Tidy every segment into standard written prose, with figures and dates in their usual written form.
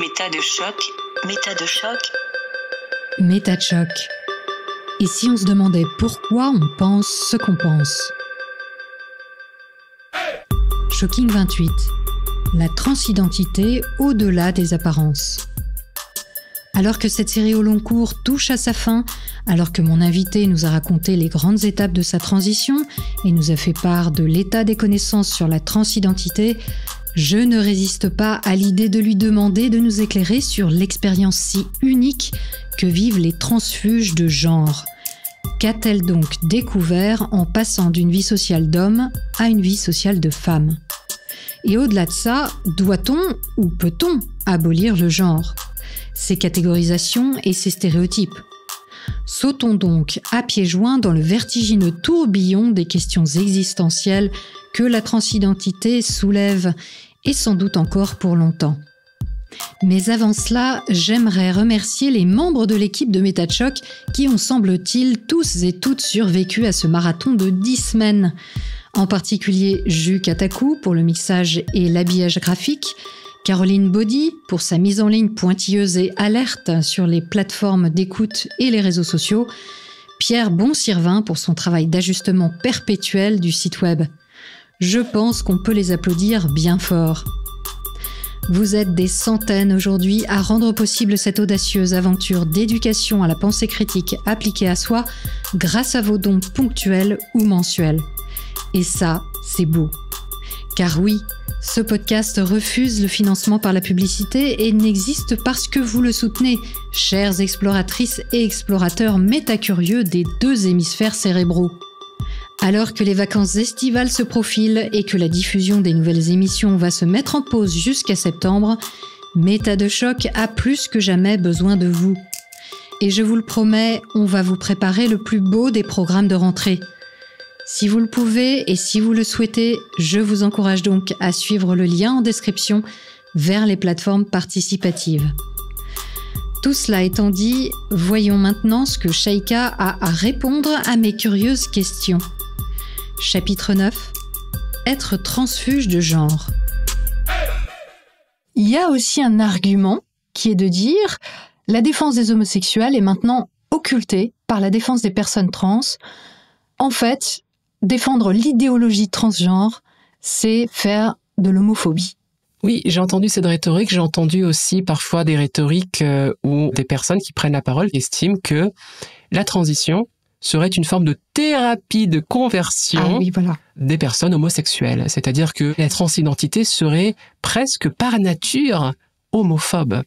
Méta de choc. Méta de choc. Méta de choc. Et si on se demandait pourquoi on pense ce qu'on pense? Shocking 28. La transidentité au-delà des apparences. Alors que cette série au long cours touche à sa fin, alors que mon invité nous a raconté les grandes étapes de sa transition et nous a fait part de l'état des connaissances sur la transidentité, je ne résiste pas à l'idée de lui demander de nous éclairer sur l'expérience si unique que vivent les transfuges de genre. Qu'a-t-elle donc découvert en passant d'une vie sociale d'homme à une vie sociale de femme? Et au-delà de ça, doit-on ou peut-on abolir le genre, ses catégorisations et ses stéréotypes? Sautons donc à pieds joints dans le vertigineux tourbillon des questions existentielles que la transidentité soulève, et sans doute encore pour longtemps. Mais avant cela, j'aimerais remercier les membres de l'équipe de Méta de Choc qui ont, semble-t-il, tous et toutes survécu à ce marathon de 10 semaines. En particulier Jus Katakou pour le mixage et l'habillage graphique, Caroline Baudy pour sa mise en ligne pointilleuse et alerte sur les plateformes d'écoute et les réseaux sociaux, Pierre Bonsirvin pour son travail d'ajustement perpétuel du site web. Je pense qu'on peut les applaudir bien fort. Vous êtes des centaines aujourd'hui à rendre possible cette audacieuse aventure d'éducation à la pensée critique appliquée à soi grâce à vos dons ponctuels ou mensuels. Et ça, c'est beau. Car oui, ce podcast refuse le financement par la publicité et n'existe parce que vous le soutenez, chères exploratrices et explorateurs métacurieux des deux hémisphères cérébraux. Alors que les vacances estivales se profilent et que la diffusion des nouvelles émissions va se mettre en pause jusqu'à septembre, Méta de Choc a plus que jamais besoin de vous. Et je vous le promets, on va vous préparer le plus beau des programmes de rentrée. Si vous le pouvez et si vous le souhaitez, je vous encourage donc à suivre le lien en description vers les plateformes participatives. Tout cela étant dit, voyons maintenant ce que Shaika a à répondre à mes curieuses questions. Chapitre 9. Être transfuge de genre. Il y a aussi un argument qui est de dire la défense des homosexuels est maintenant occultée par la défense des personnes trans. En fait, défendre l'idéologie transgenre, c'est faire de l'homophobie. Oui, j'ai entendu cette rhétorique. J'ai entendu aussi parfois des rhétoriques où des personnes qui prennent la parole estiment que la transition serait une forme de thérapie de conversion des personnes homosexuelles. C'est-à-dire que la transidentité serait presque par nature homophobe.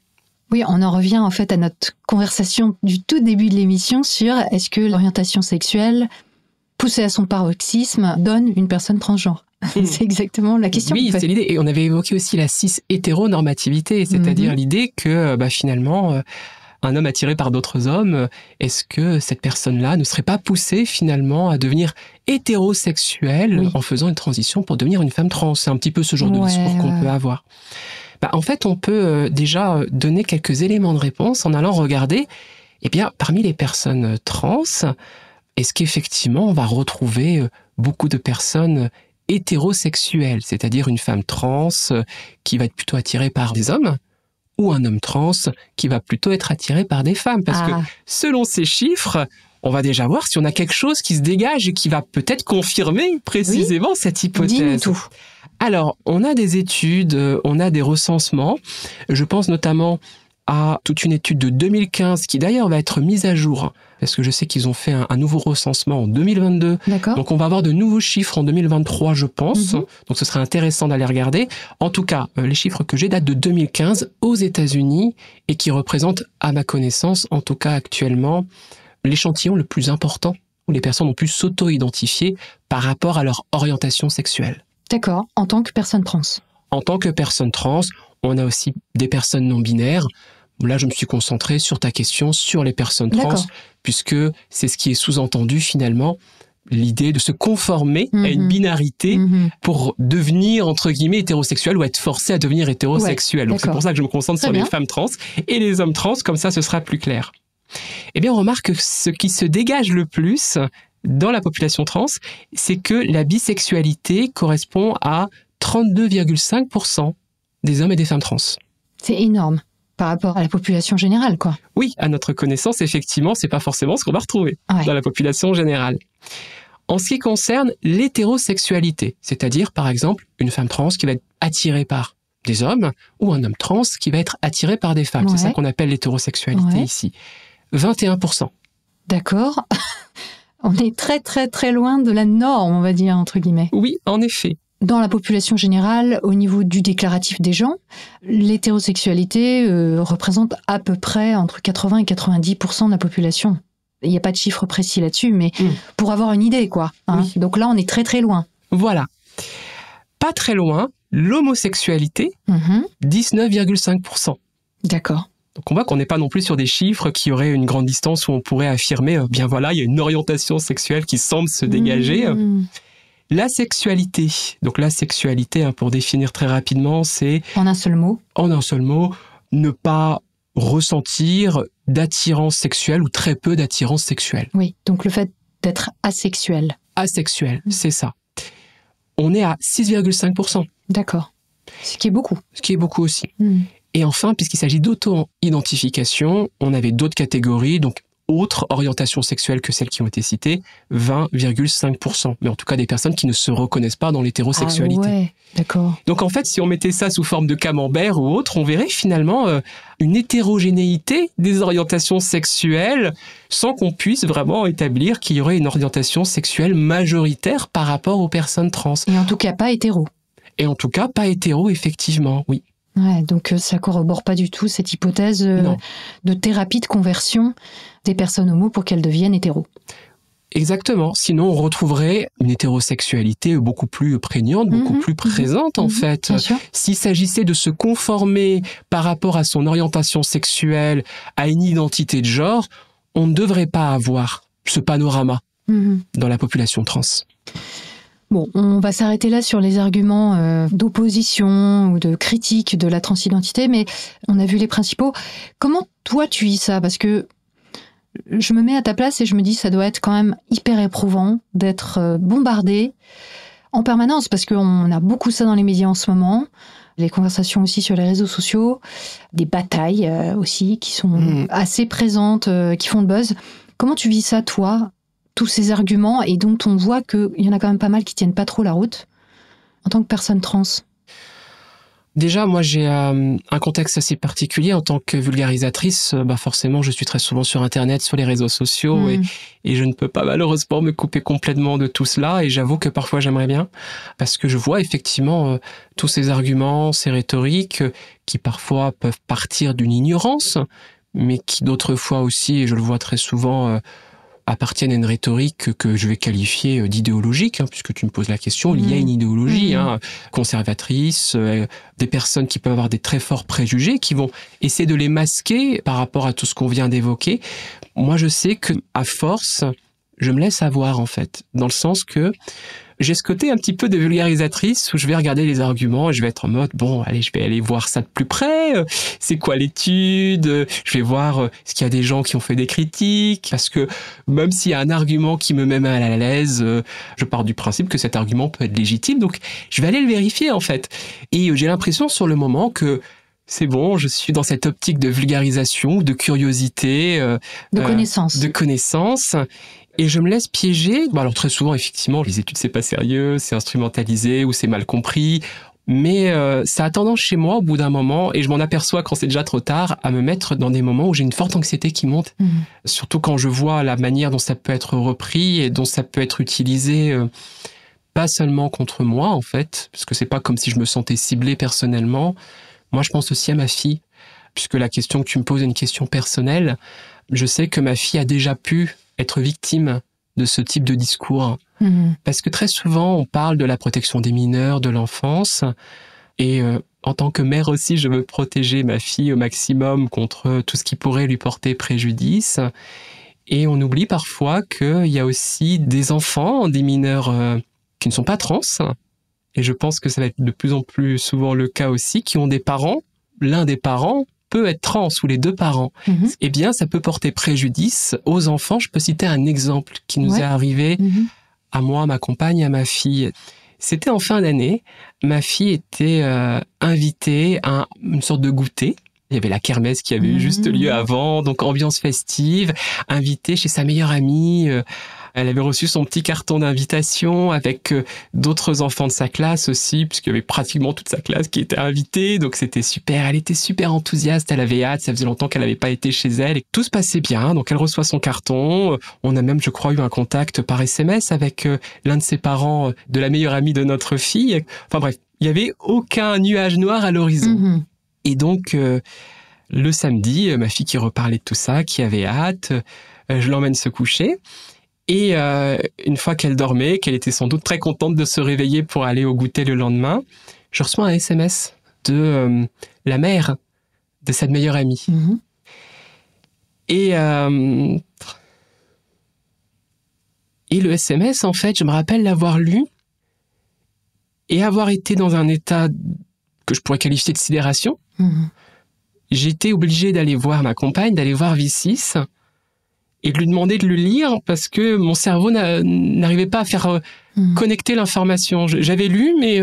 Oui, on en revient en fait à notre conversation du tout début de l'émission sur est-ce que l'orientation sexuelle poussée à son paroxysme donne une personne transgenre. C'est exactement la question. Oui, c'est l'idée. Et on avait évoqué aussi la cis-hétéronormativité, c'est-à-dire l'idée que finalement, un homme attiré par d'autres hommes, est-ce que cette personne-là ne serait pas poussée finalement à devenir hétérosexuelle en faisant une transition pour devenir une femme trans? C'est un petit peu ce genre de discours qu'on peut avoir. En fait, on peut déjà donner quelques éléments de réponse en allant regarder, parmi les personnes trans, est-ce qu'effectivement on va retrouver beaucoup de personnes hétérosexuelle, c'est-à-dire une femme trans qui va être plutôt attirée par des hommes, ou un homme trans qui va plutôt être attiré par des femmes. Parce que selon ces chiffres, on va déjà voir si on a quelque chose qui se dégage et qui va peut-être confirmer précisément cette hypothèse. Dis-nous tout. Alors, on a des études, on a des recensements. Je pense notamment à toute une étude de 2015 qui d'ailleurs va être mise à jour parce que je sais qu'ils ont fait un nouveau recensement en 2022. D'accord. Donc on va avoir de nouveaux chiffres en 2023, je pense. Donc ce serait intéressant d'aller regarder. En tout cas, les chiffres que j'ai datent de 2015 aux États-Unis et qui représentent, à ma connaissance, en tout cas actuellement, l'échantillon le plus important où les personnes ont pu s'auto-identifier par rapport à leur orientation sexuelle. D'accord, en tant que personne trans. En tant que personne trans, on a aussi des personnes non-binaires. Là, je me suis concentré sur ta question, sur les personnes trans, puisque c'est ce qui est sous-entendu finalement, l'idée de se conformer à une binarité pour devenir, entre guillemets, hétérosexuel ou être forcé à devenir hétérosexuel. Donc c'est pour ça que je me concentre sur les femmes trans et les hommes trans, comme ça ce sera plus clair. Eh bien, on remarque que ce qui se dégage le plus dans la population trans, c'est que la bisexualité correspond à 32,5% des hommes et des femmes trans. C'est énorme. par rapport à la population générale, quoi. Oui, à notre connaissance, effectivement, c'est pas forcément ce qu'on va retrouver dans la population générale. En ce qui concerne l'hétérosexualité, c'est-à-dire, par exemple, une femme trans qui va être attirée par des hommes ou un homme trans qui va être attiré par des femmes. C'est ça qu'on appelle l'hétérosexualité ici. 21%. D'accord. On est très, très, très loin de la norme, on va dire, entre guillemets. Oui, en effet. Dans la population générale, au niveau du déclaratif des gens, l'hétérosexualité représente à peu près entre 80 et 90% de la population. Il n'y a pas de chiffre précis là-dessus, mais pour avoir une idée, quoi. Hein. Oui. Donc là, on est très, très loin. Voilà. Pas très loin, l'homosexualité, 19,5%. D'accord. Donc on voit qu'on n'est pas non plus sur des chiffres qui auraient une grande distance où on pourrait affirmer, bien voilà, il y a une orientation sexuelle qui semble se dégager. La sexualité. Donc la sexualité, pour définir très rapidement, c'est... En un seul mot. En un seul mot, ne pas ressentir d'attirance sexuelle ou très peu d'attirance sexuelle. Oui, donc le fait d'être asexuel. Asexuel, c'est ça. On est à 6,5%. D'accord. Ce qui est beaucoup. Ce qui est beaucoup aussi. Et enfin, puisqu'il s'agit d'auto-identification, on avait d'autres catégories, donc autres orientations sexuelles que celles qui ont été citées, 20,5%. Mais en tout cas, des personnes qui ne se reconnaissent pas dans l'hétérosexualité. Ah ouais, d'accord. Donc en fait, si on mettait ça sous forme de camembert ou autre, on verrait finalement une hétérogénéité des orientations sexuelles sans qu'on puisse vraiment établir qu'il y aurait une orientation sexuelle majoritaire par rapport aux personnes trans. Et en tout cas, pas hétéro. Et en tout cas, pas hétéro, effectivement, oui. Ouais, donc ça corrobore pas du tout cette hypothèse de thérapie de conversion des personnes homo pour qu'elles deviennent hétéros. Exactement. Sinon, on retrouverait une hétérosexualité beaucoup plus prégnante, beaucoup plus présente, en fait. S'il s'agissait de se conformer par rapport à son orientation sexuelle, à une identité de genre, on ne devrait pas avoir ce panorama dans la population trans. Bon, on va s'arrêter là sur les arguments d'opposition ou de critique de la transidentité, mais on a vu les principaux. Comment toi tu vis ça ? Parce que je me mets à ta place et je me dis ça doit être quand même hyper éprouvant d'être bombardé en permanence, parce qu'on a beaucoup ça dans les médias en ce moment, les conversations aussi sur les réseaux sociaux, des batailles aussi qui sont assez présentes, qui font le buzz. Comment tu vis ça toi ? Tous ces arguments et dont on voit qu'il y en a quand même pas mal qui tiennent pas trop la route en tant que personne trans. Déjà, moi, j'ai un contexte assez particulier en tant que vulgarisatrice. Forcément, je suis très souvent sur Internet, sur les réseaux sociaux et je ne peux pas malheureusement me couper complètement de tout cela. Et j'avoue que parfois, j'aimerais bien parce que je vois effectivement tous ces arguments, ces rhétoriques qui parfois peuvent partir d'une ignorance, mais qui d'autres fois aussi, et je le vois très souvent, appartiennent à une rhétorique que je vais qualifier d'idéologique, puisque tu me poses la question, il y a une idéologie conservatrice, des personnes qui peuvent avoir des très forts préjugés, qui vont essayer de les masquer par rapport à tout ce qu'on vient d'évoquer. Moi, je sais que à force, je me laisse avoir, en fait, dans le sens que j'ai ce côté un petit peu de vulgarisatrice où je vais regarder les arguments et je vais être en mode, bon, allez, je vais aller voir ça de plus près. C'est quoi l'étude? Je vais voir est-ce qu'il y a des gens qui ont fait des critiques. Parce que même s'il y a un argument qui me met mal à l'aise, je pars du principe que cet argument peut être légitime. Donc, je vais aller le vérifier, en fait. Et j'ai l'impression sur le moment que c'est bon, je suis dans cette optique de vulgarisation, de curiosité. De connaissance. De connaissance. Et je me laisse piéger. Alors très souvent, effectivement, les études, c'est pas sérieux, c'est instrumentalisé ou c'est mal compris. Mais ça a tendance chez moi, au bout d'un moment, et je m'en aperçois quand c'est déjà trop tard, à me mettre dans des moments où j'ai une forte anxiété qui monte. Surtout quand je vois la manière dont ça peut être repris et dont ça peut être utilisé, pas seulement contre moi, en fait, parce que c'est pas comme si je me sentais ciblé personnellement. Moi, je pense aussi à ma fille, puisque la question que tu me poses est une question personnelle. Je sais que ma fille a déjà pu être victime de ce type de discours. Parce que très souvent, on parle de la protection des mineurs, de l'enfance. Et en tant que mère aussi, je veux protéger ma fille au maximum contre tout ce qui pourrait lui porter préjudice. Et on oublie parfois qu'il y a aussi des enfants, des mineurs qui ne sont pas trans. Et je pense que ça va être de plus en plus souvent le cas aussi, qui ont des parents. L'un des parents peut être trans ou les deux parents, eh bien, ça peut porter préjudice aux enfants. Je peux citer un exemple qui nous est arrivé à moi, à ma compagne, à ma fille. C'était en fin d'année. Ma fille était invitée à une sorte de goûter Il y avait la kermesse qui avait eu juste lieu avant, donc ambiance festive, invitée chez sa meilleure amie. Elle avait reçu son petit carton d'invitation avec d'autres enfants de sa classe aussi, puisqu'il y avait pratiquement toute sa classe qui était invitée, donc c'était super. Elle était super enthousiaste, elle avait hâte, ça faisait longtemps qu'elle n'avait pas été chez elle, et tout se passait bien, donc elle reçoit son carton. On a même, je crois, eu un contact par SMS avec l'un de ses parents de la meilleure amie de notre fille. Enfin bref, il n'y avait aucun nuage noir à l'horizon. Et donc, le samedi, ma fille qui reparlait de tout ça, qui avait hâte, je l'emmène se coucher. Et une fois qu'elle dormait, qu'elle était sans doute très contente de se réveiller pour aller au goûter le lendemain, je reçois un SMS de la mère de cette meilleure amie. Et le SMS, en fait, je me rappelle l'avoir lu et avoir été dans un état que je pourrais qualifier de sidération. J'étais obligée d'aller voir ma compagne, d'aller voir V6 et de lui demander de le lire parce que mon cerveau n'arrivait pas à faire connecter l'information. J'avais lu, mais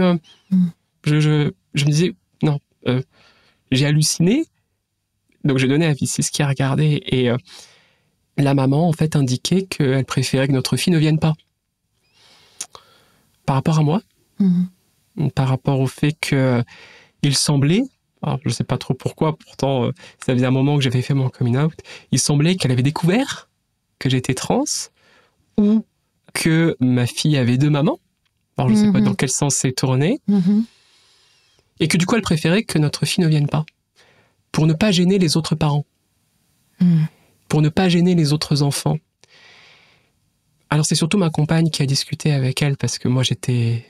je me disais, non, j'ai halluciné. Donc j'ai donné à V6 qui a regardé et la maman, en fait, indiquait qu'elle préférait que notre fille ne vienne pas. Par rapport à moi, par rapport au fait qu'il semblait, alors je ne sais pas trop pourquoi, pourtant ça faisait un moment que j'avais fait mon coming out, il semblait qu'elle avait découvert que j'étais trans ou que ma fille avait 2 mamans. Alors je ne sais pas dans quel sens c'est tourné. Et que du coup elle préférait que notre fille ne vienne pas. Pour ne pas gêner les autres parents. Pour ne pas gêner les autres enfants. Alors c'est surtout ma compagne qui a discuté avec elle parce que moi c'était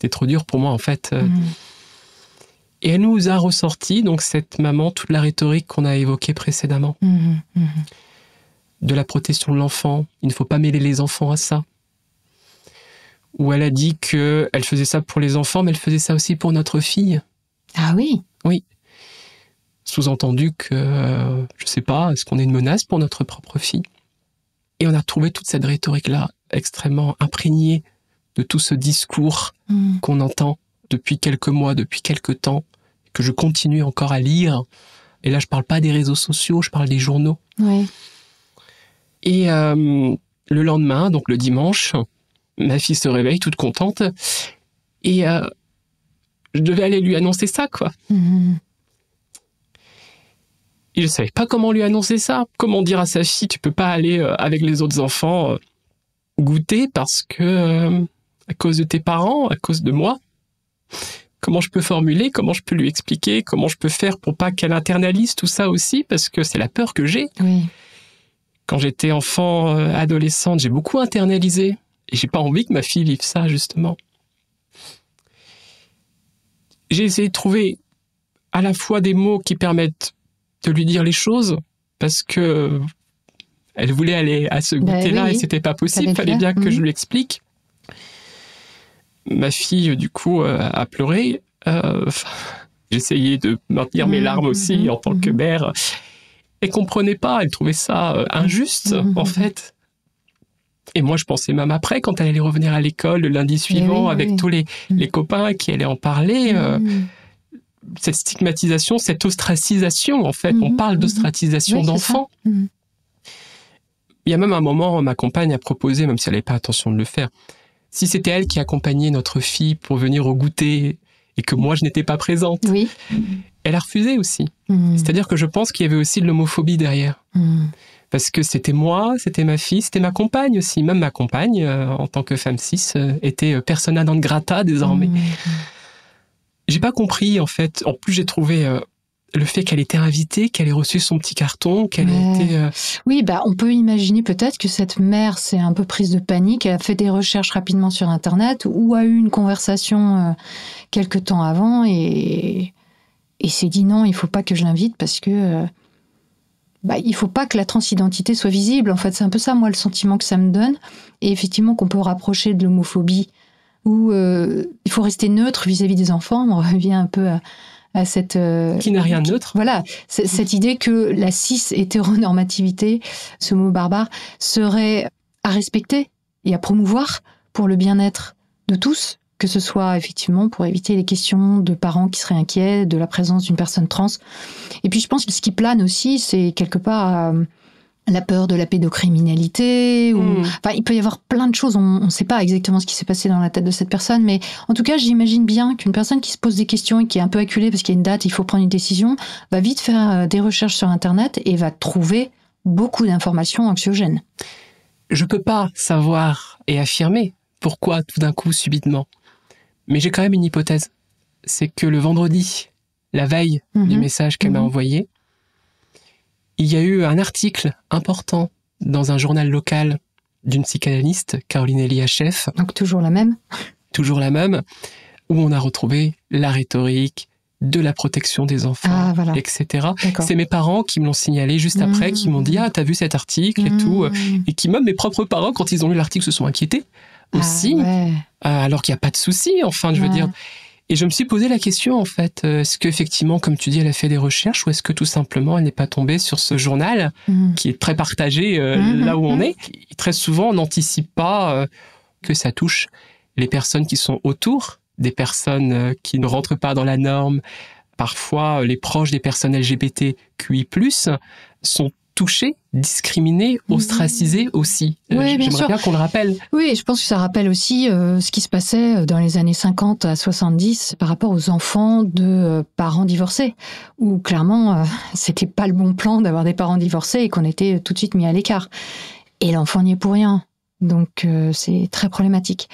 trop dur pour moi en fait. Et elle nous a ressorti, donc cette maman, toute la rhétorique qu'on a évoquée précédemment. De la protection de l'enfant, il ne faut pas mêler les enfants à ça. Où elle a dit qu'elle faisait ça pour les enfants, mais elle faisait ça aussi pour notre fille. Ah oui? Oui. Sous-entendu que, je sais pas, est-ce qu'on est une menace pour notre propre fille? Et on a trouvé toute cette rhétorique-là extrêmement imprégnée de tout ce discours qu'on entend depuis quelques mois, depuis quelques temps, que je continue encore à lire. Et là, je parle pas des réseaux sociaux, je parle des journaux. Oui. Et le lendemain, donc le dimanche, ma fille se réveille toute contente et je devais aller lui annoncer ça, quoi. Et je savais pas comment lui annoncer ça. Comment dire à sa fille, tu peux pas aller avec les autres enfants goûter parce que à cause de tes parents, à cause de moi. Comment je peux formuler, comment je peux lui expliquer, comment je peux faire pour pas qu'elle internalise tout ça aussi, parce que c'est la peur que j'ai. Oui. Quand j'étais enfant, adolescente, j'ai beaucoup internalisé. Et j'ai pas envie que ma fille vive ça, justement. J'ai essayé de trouver à la fois des mots qui permettent de lui dire les choses, parce que elle voulait aller à ce goûter-là et c'était pas possible. Il fallait bien que je lui explique. Ma fille, du coup, a pleuré. J'essayais de maintenir mes larmes aussi en tant que mère. Elle comprenait pas, elle trouvait ça injuste, en fait. Et moi, je pensais même après, quand elle allait revenir à l'école le lundi suivant, avec tous les copains qui allaient en parler, cette stigmatisation, cette ostracisation, en fait. On parle d'ostracisation d'enfants. Il y a même un moment, ma compagne a proposé, même si elle n'avait pas intention de le faire, si c'était elle qui accompagnait notre fille pour venir au goûter et que moi, je n'étais pas présente, elle a refusé aussi. C'est-à-dire que je pense qu'il y avait aussi de l'homophobie derrière. Parce que c'était moi, c'était ma fille, c'était ma compagne aussi. Même ma compagne, en tant que femme cis, était persona non grata désormais. J'ai pas compris, en fait. En plus, j'ai trouvé le fait qu'elle était invitée, qu'elle ait reçu son petit carton, qu'elle était... Oui, on peut imaginer peut-être que cette mère s'est un peu prise de panique, elle a fait des recherches rapidement sur Internet ou a eu une conversation quelque temps avant et s'est dit non, il faut pas que je l'invite parce que il faut pas que la transidentité soit visible. En fait, c'est un peu ça, moi, le sentiment que ça me donne. Et effectivement, qu'on peut rapprocher de l'homophobie où il faut rester neutre vis-à-vis des enfants. On revient un peu à cette... qui n'a rien de neutre. Voilà, cette idée que la cis-hétéronormativité, ce mot barbare, serait à respecter et à promouvoir pour le bien-être de tous, que ce soit effectivement pour éviter les questions de parents qui seraient inquiets de la présence d'une personne trans. Et puis je pense que ce qui plane aussi, c'est quelque part la peur de la pédocriminalité. Enfin, il peut y avoir plein de choses. On ne sait pas exactement ce qui s'est passé dans la tête de cette personne, mais en tout cas, j'imagine bien qu'une personne qui se pose des questions et qui est un peu acculée parce qu'il y a une date, il faut prendre une décision, va vite faire des recherches sur Internet et va trouver beaucoup d'informations anxiogènes. Je peux pas savoir et affirmer pourquoi tout d'un coup, subitement. Mais j'ai quand même une hypothèse. C'est que le vendredi, la veille du message qu'elle m'a envoyé, il y a eu un article important dans un journal local d'une psychanalyste, Caroline Eliacheff. Donc toujours la même. Toujours la même, où on a retrouvé la rhétorique de la protection des enfants, voilà. etc. D'accord. C'est mes parents qui me l'ont signalé juste après, qui m'ont dit « Ah, t'as vu cet article ?» et tout. Et qui, même mes propres parents, quand ils ont lu l'article, se sont inquiétés aussi, alors qu'il n'y a pas de souci, enfin, je veux dire. Et je me suis posé la question, en fait, est-ce qu'effectivement, comme tu dis, elle a fait des recherches, ou est-ce que tout simplement, elle n'est pas tombée sur ce journal, qui est très partagé là où on est. Et très souvent, on n'anticipe pas que ça touche les personnes qui sont autour, des personnes qui ne rentrent pas dans la norme. Parfois, les proches des personnes LGBTQI+, sont touchés, discriminés, ostracisés aussi. Oui, bien sûr. J'aimerais bien qu'on le rappelle. Oui, je pense que ça rappelle aussi ce qui se passait dans les années 50 à 70 par rapport aux enfants de parents divorcés, où clairement, c'était pas le bon plan d'avoir des parents divorcés et qu'on était tout de suite mis à l'écart. Et l'enfant n'y est pour rien. Donc, c'est très problématique.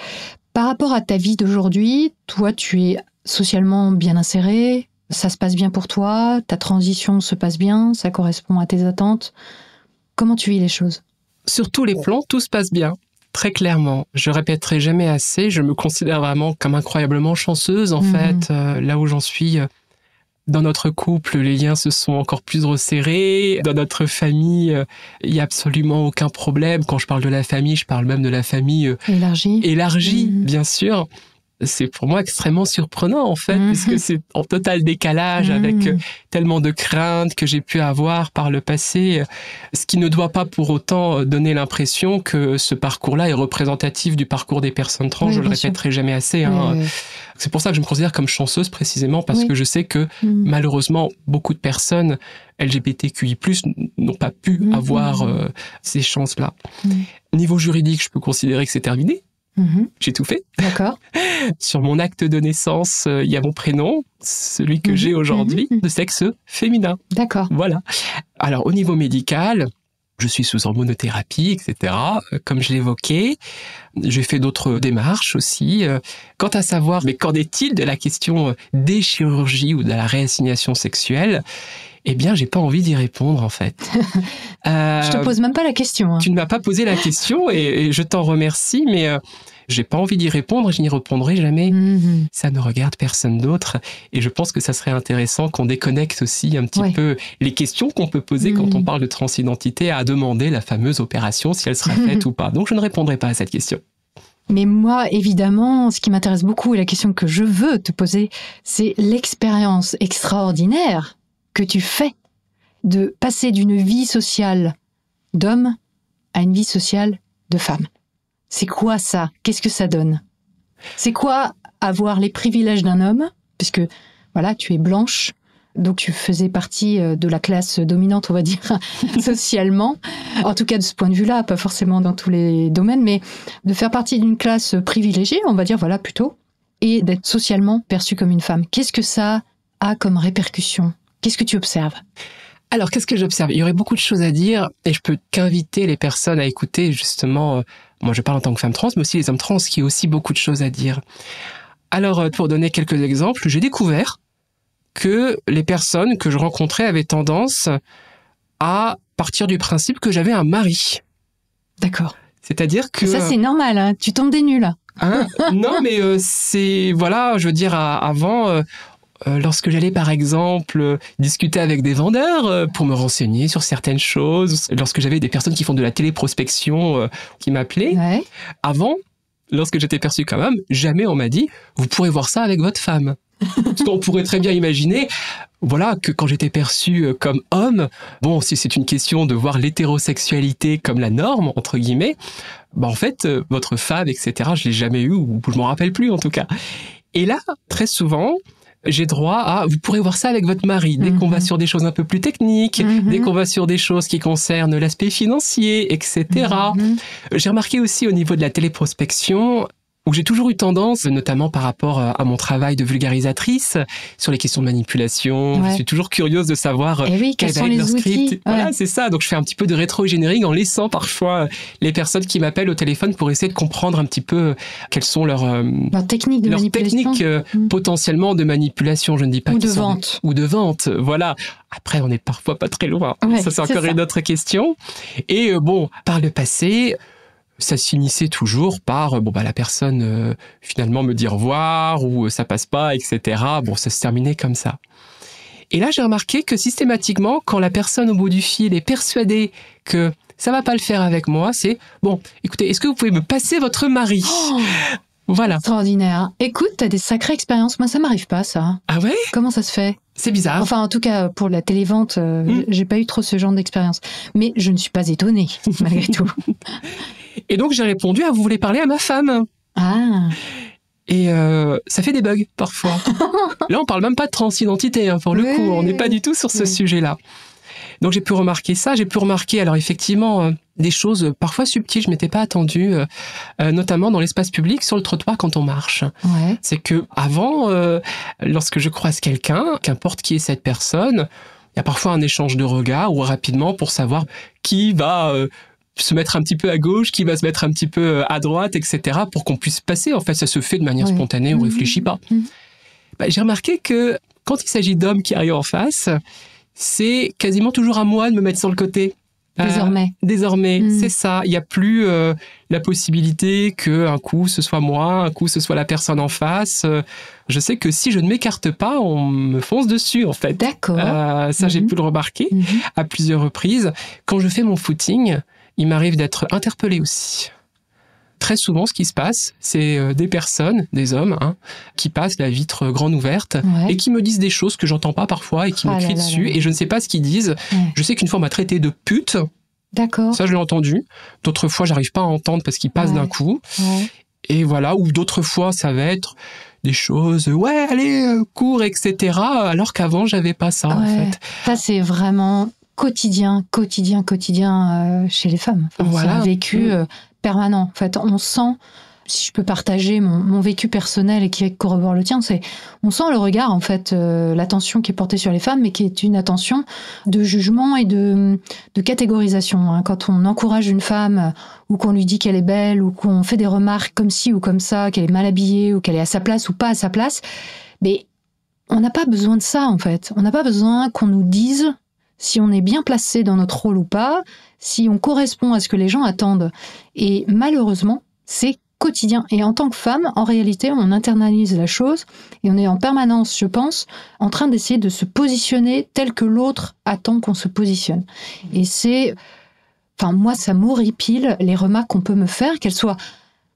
Par rapport à ta vie d'aujourd'hui, toi, tu es socialement bien inséré, ça se passe bien pour toi, ta transition se passe bien, ça correspond à tes attentes. Comment tu vis les choses ? Sur tous les plans, tout se passe bien, très clairement. Je répéterai jamais assez, je me considère vraiment comme incroyablement chanceuse, en fait, là où j'en suis. Dans notre couple, les liens se sont encore plus resserrés. Dans notre famille, il n'y a absolument aucun problème. Quand je parle de la famille, je parle même de la famille élargie, bien sûr. C'est pour moi extrêmement surprenant, en fait, puisque c'est en total décalage avec tellement de craintes que j'ai pu avoir par le passé, ce qui ne doit pas pour autant donner l'impression que ce parcours-là est représentatif du parcours des personnes trans. Je le répéterai jamais assez. C'est pour ça que je me considère comme chanceuse, précisément, parce que je sais que, malheureusement, beaucoup de personnes LGBTQI+, n'ont pas pu avoir ces chances-là. Niveau juridique, je peux considérer que c'est terminé. J'ai tout fait. D'accord. Sur mon acte de naissance, il y a mon prénom, celui que j'ai aujourd'hui, de sexe féminin. D'accord. Voilà. Alors, au niveau médical, je suis sous hormonothérapie, etc. Comme je l'évoquais, j'ai fait d'autres démarches aussi. Quant à savoir, mais qu'en est-il de la question des chirurgies ou de la réassignation sexuelle ? Eh bien, j'ai pas envie d'y répondre, en fait. Je te pose même pas la question. Tu ne m'as pas posé la question et je t'en remercie, mais j'ai pas envie d'y répondre, je n'y répondrai jamais. Ça ne regarde personne d'autre. Et je pense que ça serait intéressant qu'on déconnecte aussi un petit peu les questions qu'on peut poser quand on parle de transidentité à demander la fameuse opération, si elle sera faite ou pas. Donc, je ne répondrai pas à cette question. Mais moi, évidemment, ce qui m'intéresse beaucoup et la question que je veux te poser, c'est l'expérience extraordinaire que tu fais de passer d'une vie sociale d'homme à une vie sociale de femme. C'est quoi ça ? Qu'est-ce que ça donne ? C'est quoi avoir les privilèges d'un homme ? Puisque, voilà, tu es blanche, donc tu faisais partie de la classe dominante, on va dire, socialement. En tout cas, de ce point de vue-là, pas forcément dans tous les domaines, mais de faire partie d'une classe privilégiée, on va dire, voilà, plutôt, et d'être socialement perçue comme une femme. Qu'est-ce que ça a comme répercussion ? Qu'est-ce que tu observes ? Alors, qu'est-ce que j'observe ? Il y aurait beaucoup de choses à dire et je peux qu'inviter les personnes à écouter justement, moi je parle en tant que femme trans, mais aussi les hommes trans, qui ont aussi beaucoup de choses à dire. Alors, pour donner quelques exemples, j'ai découvert que les personnes que je rencontrais avaient tendance à partir du principe que j'avais un mari. D'accord. C'est-à-dire que... Ça, c'est normal, hein. Tu tombes des nues, là. Non, mais c'est... Voilà, je veux dire, avant... lorsque j'allais par exemple discuter avec des vendeurs pour me renseigner sur certaines choses, lorsque j'avais des personnes qui font de la téléprospection qui m'appelaient, avant, lorsque j'étais perçu comme homme, jamais on m'a dit « vous pourrez voir ça avec votre femme ». On pourrait très bien imaginer voilà, que quand j'étais perçu comme homme, bon, si c'est une question de voir l'hétérosexualité comme la norme, entre guillemets, en fait, votre femme, etc., je l'ai jamais eu, ou je m'en rappelle plus en tout cas. Et là, très souvent, j'ai droit à, vous pourrez voir ça avec votre mari, dès qu'on va sur des choses un peu plus techniques, dès qu'on va sur des choses qui concernent l'aspect financier, etc. J'ai remarqué aussi au niveau de la téléprospection, où j'ai toujours eu tendance, notamment par rapport à mon travail de vulgarisatrice, sur les questions de manipulation. Je suis toujours curieuse de savoir quels sont les outils. Voilà, c'est ça. Donc je fais un petit peu de rétro-engineering en laissant parfois les personnes qui m'appellent au téléphone pour essayer de comprendre un petit peu quelles sont leurs techniques de manipulation. Potentiellement de manipulation. Je ne dis pas ou de vente. Ou de vente, voilà. Après, on n'est parfois pas très loin. Ça, c'est encore une autre question. Et par le passé, ça s'initiait toujours par la personne finalement me dit au revoir ou ça passe pas, etc. Ça se terminait comme ça. Et là, j'ai remarqué que systématiquement, quand la personne au bout du fil est persuadée que ça va pas le faire avec moi, c'est écoutez, est-ce que vous pouvez me passer votre mari? Voilà. Extraordinaire. Écoute, t'as des sacrées expériences. Moi, ça m'arrive pas, ça. Ah ouais? Comment ça se fait? C'est bizarre. Enfin, en tout cas, pour la télévente, j'ai pas eu trop ce genre d'expérience. Mais je ne suis pas étonnée, malgré tout. Et donc, j'ai répondu, vous voulez parler à ma femme? Ah. Et ça fait des bugs, parfois. Là, on parle même pas de transidentité, pour le coup. On n'est pas du tout sur ce sujet-là. Donc, j'ai pu remarquer ça. J'ai pu remarquer, alors effectivement, des choses parfois subtiles, je m'étais pas attendue, notamment dans l'espace public, sur le trottoir quand on marche. C'est que avant, lorsque je croise quelqu'un, qu'importe qui est cette personne, il y a parfois un échange de regards ou rapidement pour savoir qui va se mettre un petit peu à gauche, qui va se mettre un petit peu à droite, etc. pour qu'on puisse passer. En fait, ça se fait de manière spontanée, on réfléchit pas. J'ai remarqué que quand il s'agit d'hommes qui arrivent en face, c'est quasiment toujours à moi de me mettre sur le côté. Désormais, c'est ça. Il n'y a plus la possibilité qu'un coup ce soit moi, un coup ce soit la personne en face. Je sais que si je ne m'écarte pas, on me fonce dessus en fait. D'accord. Ça, j'ai pu le remarquer à plusieurs reprises. Quand je fais mon footing, il m'arrive d'être interpellé aussi. Très souvent, ce qui se passe, c'est des personnes, des hommes, qui passent la vitre grande ouverte et qui me disent des choses que j'entends pas parfois et qui me crient dessus et je ne sais pas ce qu'ils disent. Je sais qu'une fois, on m'a traité de pute. D'accord. Ça, je l'ai entendu. D'autres fois, j'arrive pas à entendre parce qu'ils passent d'un coup. Et voilà. Ou d'autres fois, ça va être des choses, allez, cours, etc. Alors qu'avant, j'avais pas ça, en fait. Ça, c'est vraiment quotidien chez les femmes. C'est un vécu permanent. En fait, on sent, si je peux partager mon vécu personnel et qui corrobore le tien, on sent le regard, en fait, l'attention qui est portée sur les femmes, mais qui est une attention de jugement et de catégorisation. Quand on encourage une femme ou qu'on lui dit qu'elle est belle ou qu'on fait des remarques comme ci ou comme ça, qu'elle est mal habillée ou qu'elle est à sa place ou pas à sa place, mais on n'a pas besoin de ça, en fait. On n'a pas besoin qu'on nous dise si on est bien placé dans notre rôle ou pas, si on correspond à ce que les gens attendent. Et malheureusement, c'est quotidien. Et en tant que femme, en réalité, on internalise la chose et on est en permanence, je pense, en train d'essayer de se positionner tel que l'autre attend qu'on se positionne. Et moi, ça m'horripile les remarques qu'on peut me faire, qu'elles soient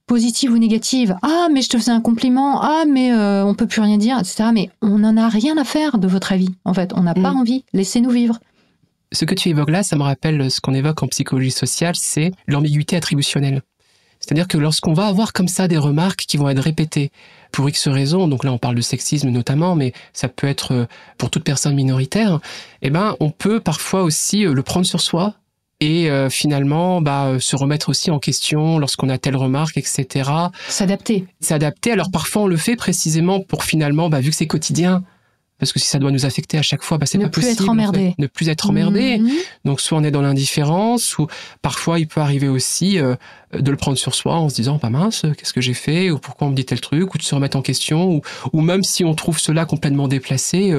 positives ou négatives. Ah, mais je te faisais un compliment. Ah, mais on peut plus rien dire, etc. Mais on n'en a rien à faire de votre avis. En fait, on n'a pas envie. Laissez-nous vivre. Ce que tu évoques là, ça me rappelle ce qu'on évoque en psychologie sociale, c'est l'ambiguïté attributionnelle. C'est-à-dire que lorsqu'on va avoir comme ça des remarques qui vont être répétées pour X raisons, donc là on parle de sexisme notamment, mais ça peut être pour toute personne minoritaire, on peut parfois aussi le prendre sur soi et finalement se remettre aussi en question lorsqu'on a telle remarque, etc. S'adapter. Alors parfois on le fait précisément pour finalement, vu que c'est quotidien, parce que si ça doit nous affecter à chaque fois, c'est pas possible. Ne plus être emmerdé. Donc soit on est dans l'indifférence, ou parfois il peut arriver aussi de le prendre sur soi en se disant, mince, qu'est-ce que j'ai fait, ou pourquoi on me dit tel truc, ou de se remettre en question, ou même si on trouve cela complètement déplacé,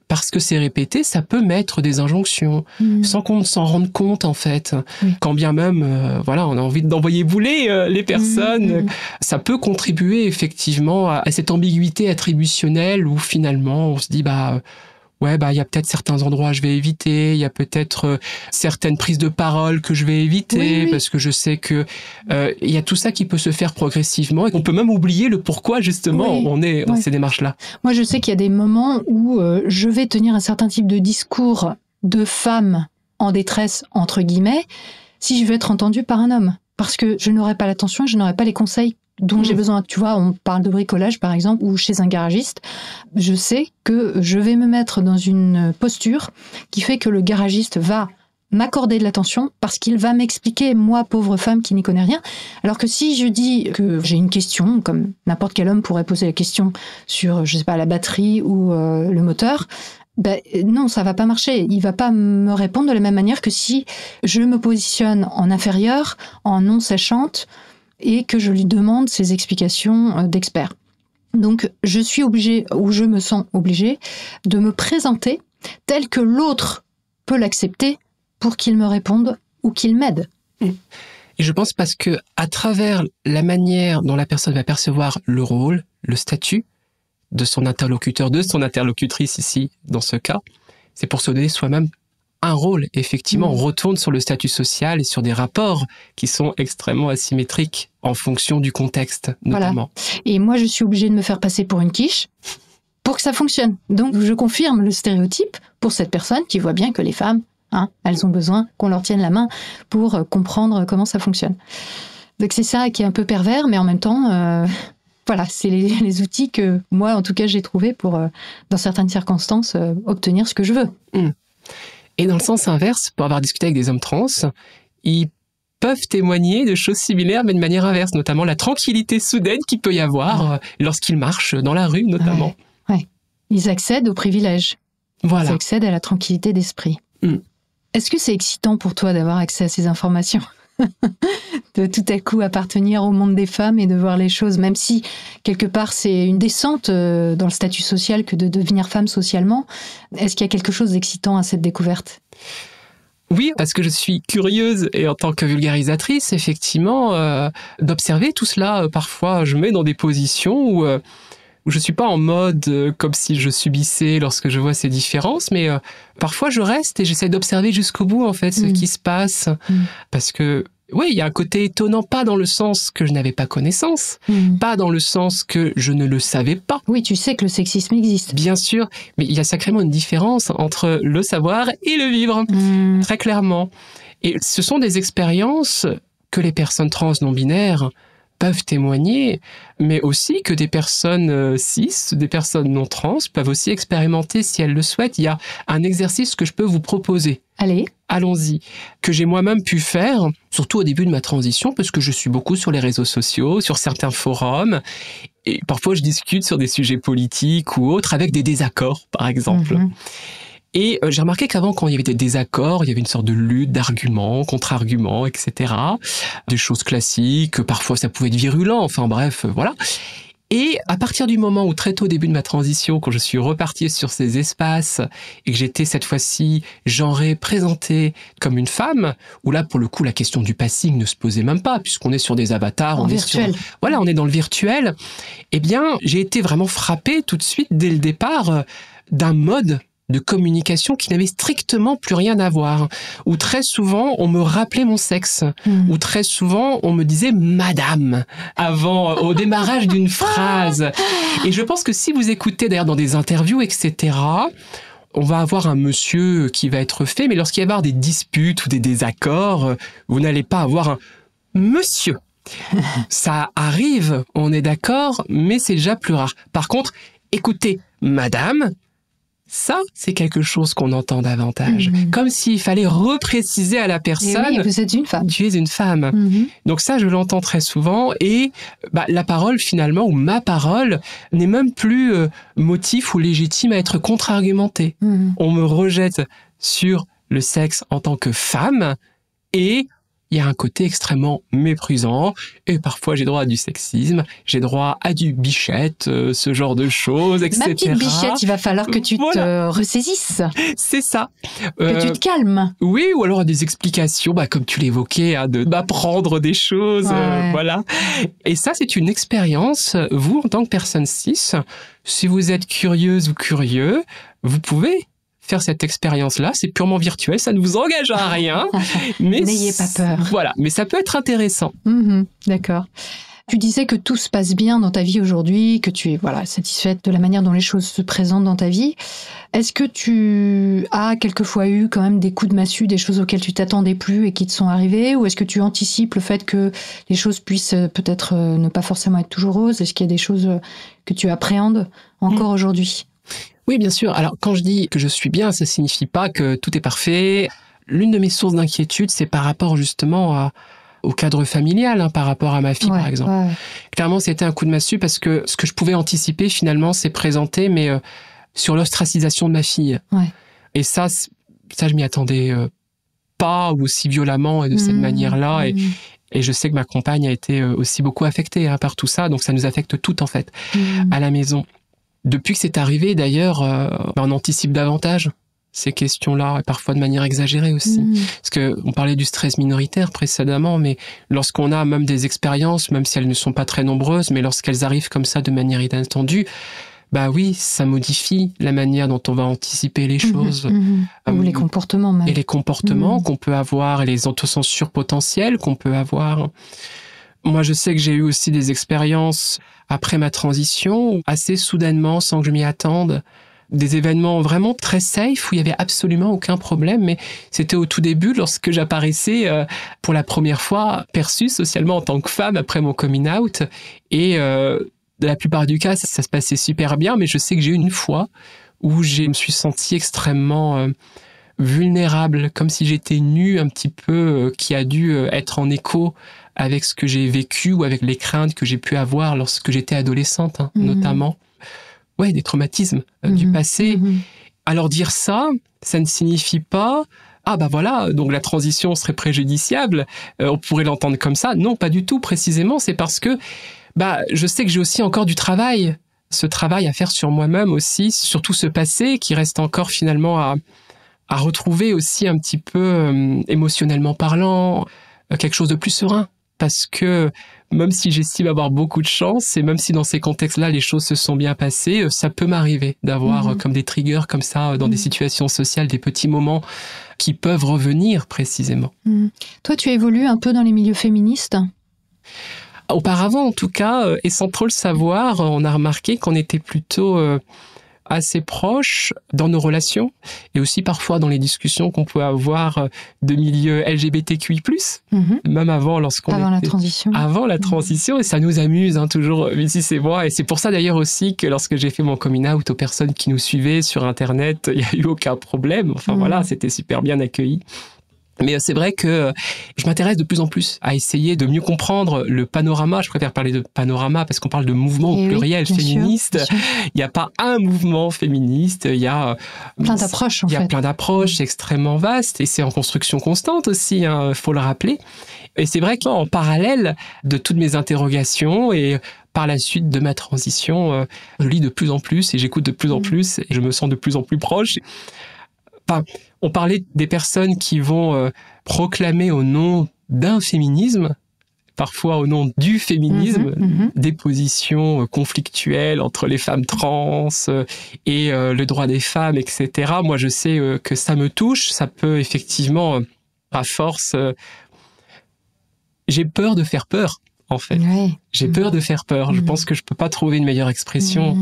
parce que c'est répété, ça peut mettre des injonctions, sans qu'on s'en rende compte en fait. Quand bien même, on a envie d'envoyer bouler les personnes, ça peut contribuer effectivement à cette ambiguïté attributionnelle où finalement on se dit, ouais, il y a peut-être certains endroits que je vais éviter, il y a peut-être certaines prises de parole que je vais éviter, parce que je sais que il y a tout ça qui peut se faire progressivement et qu'on peut même oublier le pourquoi justement on est dans ces démarches-là. Moi, je sais qu'il y a des moments où je vais tenir un certain type de discours de femme en détresse, entre guillemets, si je veux être entendue par un homme. Parce que je n'aurai pas l'attention, je n'aurai pas les conseils dont j'ai besoin. Tu vois, on parle de bricolage, par exemple, ou chez un garagiste. Je sais que je vais me mettre dans une posture qui fait que le garagiste va m'accorder de l'attention parce qu'il va m'expliquer, moi, pauvre femme qui n'y connais rien. Alors que si je dis que j'ai une question, comme n'importe quel homme pourrait poser la question sur, je sais pas, la batterie ou le moteur, non, ça va pas marcher. Il va pas me répondre de la même manière que si je me positionne en inférieur, en non sachante, et que je lui demande ses explications d'expert. Donc, je suis obligée, ou je me sens obligée, de me présenter tel que l'autre peut l'accepter pour qu'il me réponde ou qu'il m'aide. Et je pense parce que à travers la manière dont la personne va percevoir le rôle, le statut, de son interlocuteur, de son interlocutrice ici, dans ce cas, c'est pour se donner soi-même un rôle. Effectivement, on retourne sur le statut social et sur des rapports qui sont extrêmement asymétriques en fonction du contexte, notamment. Voilà. Et moi, je suis obligée de me faire passer pour une quiche pour que ça fonctionne. Donc, je confirme le stéréotype pour cette personne qui voit bien que les femmes, elles ont besoin qu'on leur tienne la main pour comprendre comment ça fonctionne. Donc, c'est ça qui est un peu pervers, mais en même temps... Voilà, c'est les outils que moi, en tout cas, j'ai trouvés pour, dans certaines circonstances, obtenir ce que je veux. Et dans le sens inverse, pour avoir discuté avec des hommes trans, ils peuvent témoigner de choses similaires, mais de manière inverse, notamment la tranquillité soudaine qu'il peut y avoir lorsqu'ils marchent dans la rue, notamment. Ouais. Ils accèdent aux privilèges. Voilà. Ils accèdent à la tranquillité d'esprit. Est-ce que c'est excitant pour toi d'avoir accès à ces informations ? De tout à coup appartenir au monde des femmes et de voir les choses, même si quelque part c'est une descente dans le statut social que de devenir femme socialement. Est-ce qu'il y a quelque chose d'excitant à cette découverte ? Oui, parce que je suis curieuse et en tant que vulgarisatrice, effectivement, d'observer tout cela. Parfois, je me mets dans des positions où je suis pas en mode comme si je subissais lorsque je vois ces différences, mais parfois je reste et j'essaie d'observer jusqu'au bout en fait ce qui se passe, parce que oui, il y a un côté étonnant, pas dans le sens que je n'avais pas connaissance, pas dans le sens que je ne le savais pas. Oui, tu sais que le sexisme existe. Bien sûr, mais il y a sacrément une différence entre le savoir et le vivre, très clairement. Et ce sont des expériences que les personnes trans non-binaires peuvent témoigner, mais aussi que des personnes cis, des personnes non trans peuvent aussi expérimenter si elles le souhaitent. Il y a un exercice que je peux vous proposer. Allons-y. Que j'ai moi-même pu faire, surtout au début de ma transition, parce que je suis beaucoup sur les réseaux sociaux, sur certains forums, et parfois je discute sur des sujets politiques ou autres avec des désaccords, par exemple. Et j'ai remarqué qu'avant, quand il y avait des désaccords, il y avait une sorte de lutte d'arguments, contre-arguments, etc. Des choses classiques, parfois ça pouvait être virulent, enfin bref, voilà. Et à partir du moment où, très tôt au début de ma transition, quand je suis reparti sur ces espaces et que j'étais cette fois-ci genrée, présentée comme une femme, où là, pour le coup, la question du passing ne se posait même pas, puisqu'on est sur des avatars, on est dans le virtuel, eh bien, j'ai été vraiment frappée tout de suite, dès le départ, d'un mode de communication qui n'avait strictement plus rien à voir, où très souvent on me rappelait mon sexe, où très souvent on me disait madame avant, au démarrage d'une phrase. Et je pense que si vous écoutez d'ailleurs dans des interviews, etc., on va avoir un monsieur qui va être fait, mais lorsqu'il va y avoir des disputes ou des désaccords, vous n'allez pas avoir un monsieur. Ça arrive, on est d'accord, mais c'est déjà plus rare. Par contre, écoutez, madame, ça, c'est quelque chose qu'on entend davantage. Comme s'il fallait repréciser à la personne... Et oui, vous êtes une femme. Tu es une femme. Donc ça, je l'entends très souvent. Et la parole, finalement, ou ma parole, n'est même plus motif ou légitime à être contre-argumentée. On me rejette sur le sexe en tant que femme et... il y a un côté extrêmement méprisant, et parfois j'ai droit à du sexisme, j'ai droit à du bichette, ce genre de choses, etc. Ma petite bichette, il va falloir que tu te ressaisisses. C'est ça. Que tu te calmes. Oui, ou alors à des explications, comme tu l'évoquais, d'apprendre des choses, voilà. Et ça, c'est une expérience, vous, en tant que personne cis, si vous êtes curieuse ou curieux, vous pouvez faire cette expérience-là. C'est purement virtuel, ça ne vous engage à rien. Mais n'ayez pas peur. Voilà, mais ça peut être intéressant. D'accord. Tu disais que tout se passe bien dans ta vie aujourd'hui, que tu es satisfaite de la manière dont les choses se présentent dans ta vie. Est-ce que tu as quelquefois eu quand même des coups de massue, des choses auxquelles tu t'attendais plus et qui te sont arrivées? Ou est-ce que tu anticipes le fait que les choses puissent peut-être ne pas forcément être toujours roses? Est-ce qu'il y a des choses que tu appréhendes encore aujourd'hui? Oui, bien sûr. Alors, quand je dis que je suis bien, ça signifie pas que tout est parfait. L'une de mes sources d'inquiétude, c'est par rapport justement au cadre familial, par rapport à ma fille, par exemple. Ouais. Clairement, c'était un coup de massue parce que ce que je pouvais anticiper, finalement, s'est présenté, mais sur l'ostracisation de ma fille. Ouais. Et ça, je m'y attendais pas aussi violemment et de cette manière-là. Et je sais que ma compagne a été aussi beaucoup affectée par tout ça. Donc, ça nous affecte toutes, en fait, à la maison. Depuis que c'est arrivé, d'ailleurs, on anticipe davantage ces questions-là, et parfois de manière exagérée aussi. Parce que on parlait du stress minoritaire précédemment, mais lorsqu'on a même des expériences, même si elles ne sont pas très nombreuses, mais lorsqu'elles arrivent comme ça de manière inattendue, bah oui, ça modifie la manière dont on va anticiper les choses. Ou les comportements même. Et les comportements qu'on peut avoir, et les autocensures potentielles qu'on peut avoir. Moi, je sais que j'ai eu aussi des expériences après ma transition, assez soudainement, sans que je m'y attende, des événements vraiment très safe, où il y avait absolument aucun problème, mais c'était au tout début, lorsque j'apparaissais pour la première fois, perçue socialement en tant que femme après mon coming out, et la plupart du cas, ça se passait super bien, mais je sais que j'ai eu une fois où je me suis sentie extrêmement vulnérable, comme si j'étais nue un petit peu, qui a dû être en écho avec ce que j'ai vécu ou avec les craintes que j'ai pu avoir lorsque j'étais adolescente, notamment. Ouais, des traumatismes du passé. Alors dire ça, ça ne signifie pas donc la transition serait préjudiciable, on pourrait l'entendre comme ça. Non, pas du tout, précisément, c'est parce que je sais que j'ai aussi encore du travail, ce travail à faire sur moi-même aussi, sur tout ce passé qui reste encore finalement à retrouver aussi un petit peu émotionnellement parlant, quelque chose de plus serein. Parce que même si j'estime avoir beaucoup de chance, et même si dans ces contextes-là, les choses se sont bien passées, ça peut m'arriver d'avoir comme des triggers comme ça, dans des situations sociales, des petits moments qui peuvent revenir précisément. Toi, tu évolues un peu dans les milieux féministes ? Auparavant, en tout cas, et sans trop le savoir, on a remarqué qu'on était plutôt assez proches dans nos relations, et aussi parfois dans les discussions qu'on pouvait avoir de milieux LGBTQI+, même avant, la transition. Avant la transition, et ça nous amuse toujours, Missy et moi, et c'est pour ça d'ailleurs aussi que lorsque j'ai fait mon coming out aux personnes qui nous suivaient sur Internet, il n'y a eu aucun problème, voilà, c'était super bien accueilli. Mais c'est vrai que je m'intéresse de plus en plus à essayer de mieux comprendre le panorama. Je préfère parler de panorama parce qu'on parle de mouvement au pluriel féministe. Il n'y a pas un mouvement féministe, il y a plein d'approches en fait. Il y a plein d'approches, c'est extrêmement vaste et c'est en construction constante aussi, faut le rappeler. Et c'est vrai qu'en parallèle de toutes mes interrogations et par la suite de ma transition, je lis de plus en plus et j'écoute de plus en plus et je me sens de plus en plus proche. On parlait des personnes qui vont proclamer au nom d'un féminisme, parfois au nom du féminisme, des positions conflictuelles entre les femmes trans et le droit des femmes, etc. Moi, je sais que ça me touche, ça peut effectivement, à force... j'ai peur de faire peur, en fait. Ouais. J'ai peur de faire peur. Je pense que je peux pas trouver une meilleure expression.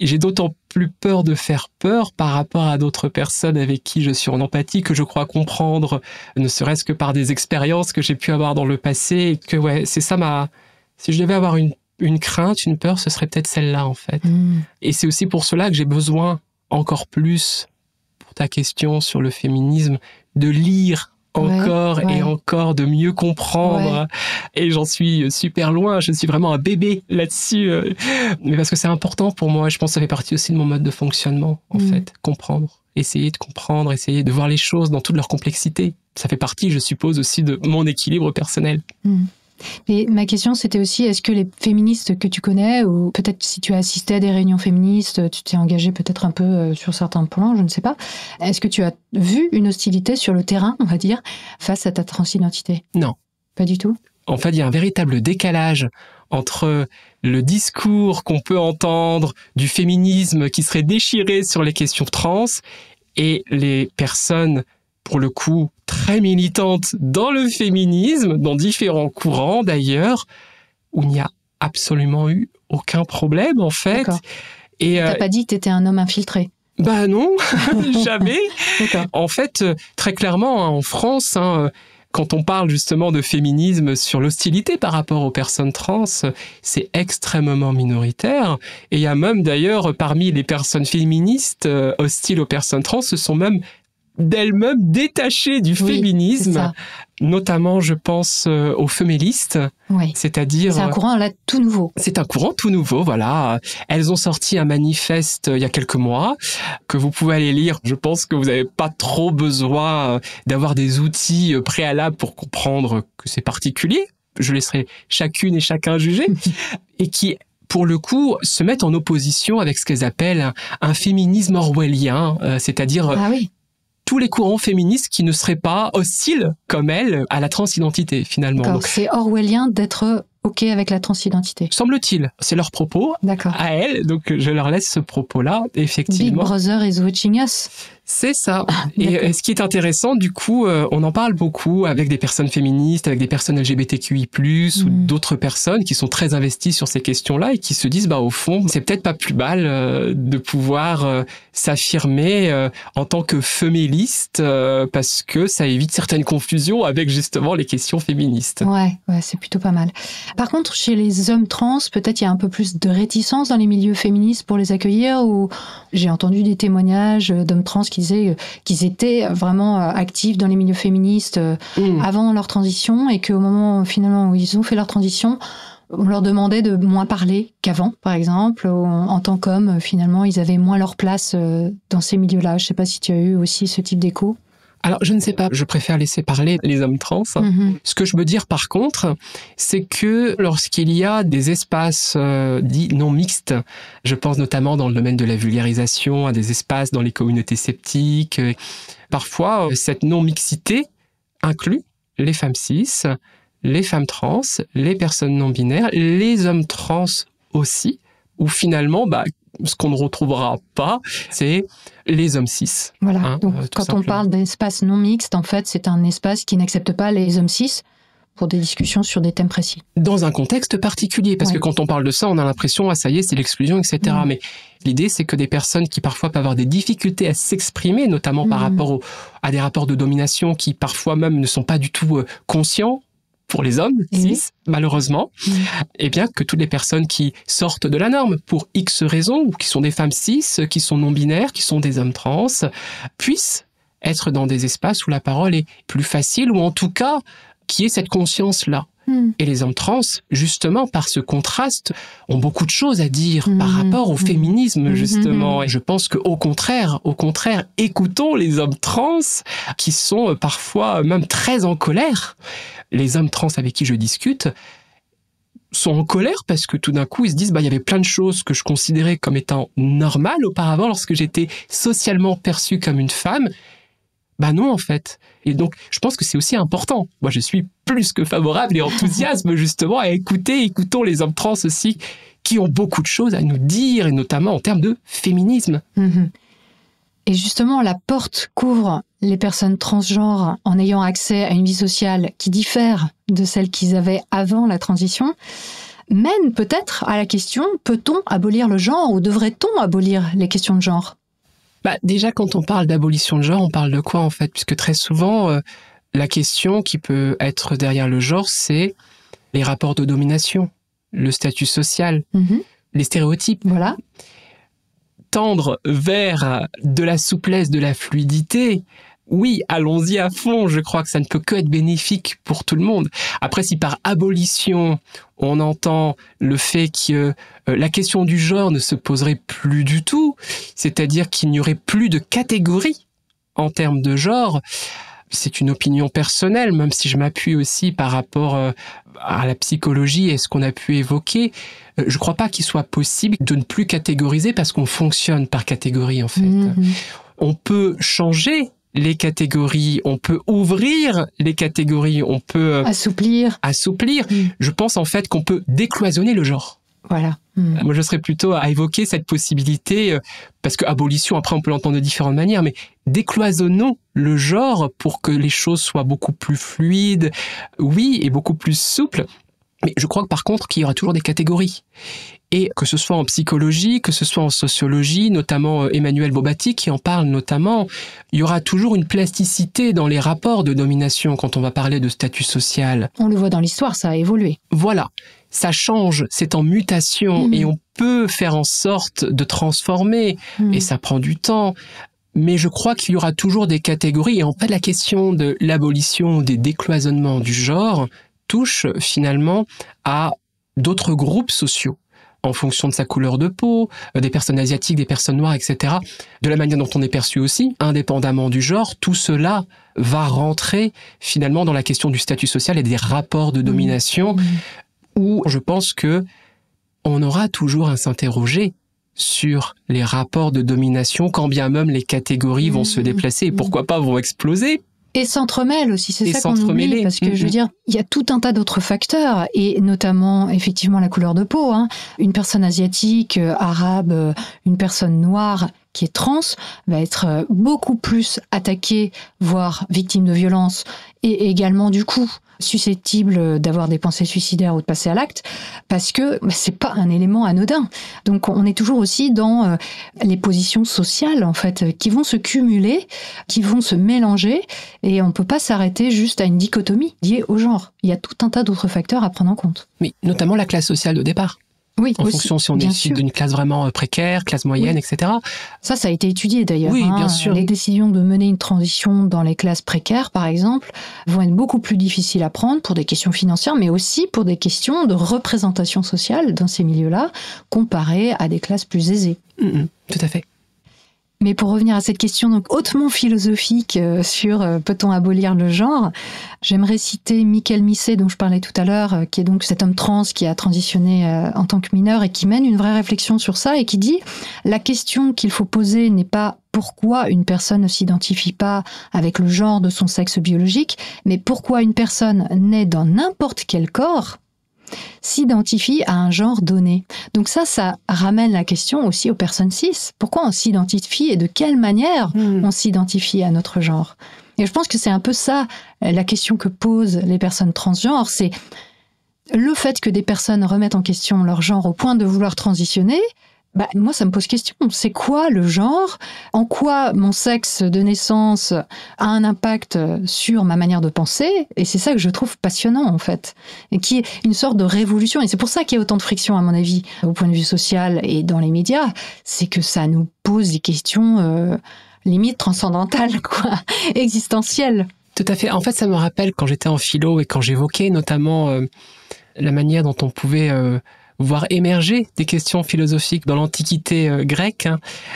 Et j'ai d'autant plus peur de faire peur par rapport à d'autres personnes avec qui je suis en empathie, que je crois comprendre, ne serait-ce que par des expériences que j'ai pu avoir dans le passé. Et que c'est ça si je devais avoir une crainte, une peur, ce serait peut-être celle-là, en fait. Et c'est aussi pour cela que j'ai besoin, encore plus, pour ta question sur le féminisme, de lire encore et encore, de mieux comprendre. Et j'en suis super loin, je suis vraiment un bébé là-dessus. Mais parce que c'est important pour moi, je pense que ça fait partie aussi de mon mode de fonctionnement, en fait. Comprendre, essayer de comprendre, essayer de voir les choses dans toute leur complexité. Ça fait partie, je suppose, aussi de mon équilibre personnel. Et ma question, c'était aussi, est-ce que les féministes que tu connais, ou peut-être si tu as assisté à des réunions féministes, tu t'es engagé peut-être un peu sur certains plans, je ne sais pas, est-ce que tu as vu une hostilité sur le terrain, on va dire, face à ta transidentité ? Non. Pas du tout ? En fait, il y a un véritable décalage entre le discours qu'on peut entendre du féminisme qui serait déchiré sur les questions trans et les personnes, pour le coup, très militantes dans le féminisme, dans différents courants d'ailleurs, où il n'y a absolument eu aucun problème en fait. D'accord. Et t'as pas dit que t'étais un homme infiltré? Bah non, jamais. D'accord. En fait, très clairement, en France, quand on parle justement de féminisme sur l'hostilité par rapport aux personnes trans, c'est extrêmement minoritaire. Et il y a même d'ailleurs, parmi les personnes féministes hostiles aux personnes trans, ce sont même d'elles-mêmes détachées du féminisme, notamment je pense aux féministes, c'est-à-dire... C'est un courant là tout nouveau. C'est un courant tout nouveau, voilà. Elles ont sorti un manifeste il y a quelques mois que vous pouvez aller lire. Je pense que vous n'avez pas trop besoin d'avoir des outils préalables pour comprendre que c'est particulier. Je laisserai chacune et chacun juger. Et qui, pour le coup, se mettent en opposition avec ce qu'elles appellent un féminisme orwellien, c'est-à-dire... Ah oui. tous les courants féministes qui ne seraient pas hostiles, comme elle, à la transidentité, finalement. Donc, c'est orwellien d'être OK avec la transidentité. Semble-t-il. C'est leur propos. D'accord. À elle, donc je leur laisse ce propos-là, effectivement. Big Brother is watching us. C'est ça. Et ce qui est intéressant, du coup, on en parle beaucoup avec des personnes féministes, avec des personnes LGBTQI+, ou d'autres personnes qui sont très investies sur ces questions-là et qui se disent, au fond, c'est peut-être pas plus mal de pouvoir s'affirmer en tant que féministe parce que ça évite certaines confusions avec justement les questions féministes. Ouais, c'est plutôt pas mal. Par contre, chez les hommes trans, peut-être il y a un peu plus de réticence dans les milieux féministes pour les accueillir, ou j'ai entendu des témoignages d'hommes trans qui disaient qu'ils étaient vraiment actifs dans les milieux féministes avant leur transition et qu'au moment finalement où ils ont fait leur transition, on leur demandait de moins parler qu'avant, par exemple. En tant qu'hommes, finalement, ils avaient moins leur place dans ces milieux-là. Je ne sais pas si tu as eu aussi ce type d'écho. Alors, je ne sais pas, je préfère laisser parler les hommes trans. Ce que je veux dire, par contre, c'est que lorsqu'il y a des espaces dits non mixtes, je pense notamment dans le domaine de la vulgarisation, à des espaces dans les communautés sceptiques, parfois, cette non-mixité inclut les femmes cis, les femmes trans, les personnes non-binaires, les hommes trans aussi, où finalement, ce qu'on ne retrouvera pas, c'est les hommes cis. Voilà, donc quand on parle d'espace non mixte, en fait, c'est un espace qui n'accepte pas les hommes cis pour des discussions sur des thèmes précis. Dans un contexte particulier, parce que quand on parle de ça, on a l'impression, ça y est, c'est l'exclusion, etc. Mais l'idée, c'est que des personnes qui parfois peuvent avoir des difficultés à s'exprimer, notamment par rapport à des rapports de domination qui parfois même ne sont pas du tout conscients, pour les hommes cis, malheureusement, et bien que toutes les personnes qui sortent de la norme pour X raisons, ou qui sont des femmes cis, qui sont non-binaires, qui sont des hommes trans, puissent être dans des espaces où la parole est plus facile, ou en tout cas, qui ait cette conscience-là. Et les hommes trans, justement, par ce contraste, ont beaucoup de choses à dire par rapport au féminisme, justement. Et je pense qu'au contraire, écoutons les hommes trans qui sont parfois même très en colère. Les hommes trans avec qui je discute sont en colère parce que tout d'un coup, ils se disent il y avait plein de choses que je considérais comme étant normales auparavant lorsque j'étais socialement perçue comme une femme. Non, en fait. Et donc, je pense que c'est aussi important. Moi, je suis plus que favorable et enthousiaste, justement, à écoutons les hommes trans aussi, qui ont beaucoup de choses à nous dire, et notamment en termes de féminisme. Et justement, la porte qu'ouvrent les personnes transgenres en ayant accès à une vie sociale qui diffère de celle qu'ils avaient avant la transition, mène peut-être à la question, peut-on abolir le genre ou devrait-on abolir les questions de genre ? Déjà, quand on parle d'abolition de genre, on parle de quoi en fait ? Puisque très souvent, la question qui peut être derrière le genre, c'est les rapports de domination, le statut social, les stéréotypes. Voilà. Tendre vers de la souplesse, de la fluidité, oui, allons-y à fond. Je crois que ça ne peut que être bénéfique pour tout le monde. Après, si par abolition, on entend le fait que la question du genre ne se poserait plus du tout, c'est-à-dire qu'il n'y aurait plus de catégorie en termes de genre, c'est une opinion personnelle, même si je m'appuie aussi par rapport à la psychologie et ce qu'on a pu évoquer. Je ne crois pas qu'il soit possible de ne plus catégoriser parce qu'on fonctionne par catégorie, en fait. On peut changer les catégories, on peut ouvrir les catégories, on peut... Assouplir. Je pense en fait qu'on peut décloisonner le genre. Voilà. Moi, je serais plutôt à évoquer cette possibilité, parce que abolition, après, on peut l'entendre de différentes manières, mais décloisonnons le genre pour que les choses soient beaucoup plus fluides, oui, et beaucoup plus souples. Mais je crois que par contre, qu'il y aura toujours des catégories. Et que ce soit en psychologie, que ce soit en sociologie, notamment Emmanuel Bobatti qui en parle notamment, il y aura toujours une plasticité dans les rapports de domination quand on va parler de statut social. On le voit dans l'histoire, ça a évolué. Voilà, ça change, c'est en mutation et on peut faire en sorte de transformer et ça prend du temps. Mais je crois qu'il y aura toujours des catégories et en fait la question de l'abolition des décloisonnements du genre touche finalement à d'autres groupes sociaux en fonction de sa couleur de peau, des personnes asiatiques, des personnes noires, etc. De la manière dont on est perçu aussi, indépendamment du genre, tout cela va rentrer finalement dans la question du statut social et des rapports de domination où je pense que on aura toujours à s'interroger sur les rapports de domination quand bien même les catégories vont se déplacer et pourquoi pas vont exploser. Et s'entremêlent aussi, c'est ça qu'on oublie, parce que je veux dire, il y a tout un tas d'autres facteurs, et notamment effectivement la couleur de peau. Une personne asiatique, arabe, une personne noire qui est trans va être beaucoup plus attaquée, voire victime de violence, et également du coup susceptible d'avoir des pensées suicidaires ou de passer à l'acte, parce que c'est pas un élément anodin. Donc on est toujours aussi dans les positions sociales en fait qui vont se cumuler, qui vont se mélanger, et on peut pas s'arrêter juste à une dichotomie liée au genre. Il y a tout un tas d'autres facteurs à prendre en compte. Mais notamment la classe sociale de départ. Oui, en aussi, fonction si on est issu d'une classe vraiment précaire, classe moyenne, etc. Ça a été étudié d'ailleurs. Oui, bien sûr. Les décisions de mener une transition dans les classes précaires, par exemple, vont être beaucoup plus difficiles à prendre pour des questions financières, mais aussi pour des questions de représentation sociale dans ces milieux-là, comparées à des classes plus aisées. Tout à fait. Mais pour revenir à cette question donc hautement philosophique sur peut-on abolir le genre, j'aimerais citer Michael Misset dont je parlais tout à l'heure, qui est donc cet homme trans qui a transitionné en tant que mineur et qui mène une vraie réflexion sur ça et qui dit la question qu'il faut poser n'est pas pourquoi une personne ne s'identifie pas avec le genre de son sexe biologique, mais pourquoi une personne née dans n'importe quel corps s'identifie à un genre donné. Donc ça ramène la question aussi aux personnes cis. Pourquoi on s'identifie et de quelle manière on s'identifie à notre genre? Et je pense que c'est un peu ça la question que posent les personnes transgenres, c'est le fait que des personnes remettent en question leur genre au point de vouloir transitionner. Moi, ça me pose question. C'est quoi le genre? En quoi mon sexe de naissance a un impact sur ma manière de penser? Et c'est ça que je trouve passionnant, en fait. Et qui est une sorte de révolution. Et c'est pour ça qu'il y a autant de friction, à mon avis, au point de vue social et dans les médias. C'est que ça nous pose des questions limite transcendantales, quoi, existentielles. Tout à fait. En fait, ça me rappelle quand j'étais en philo et quand j'évoquais notamment la manière dont on pouvait... voir émerger des questions philosophiques dans l'Antiquité grecque.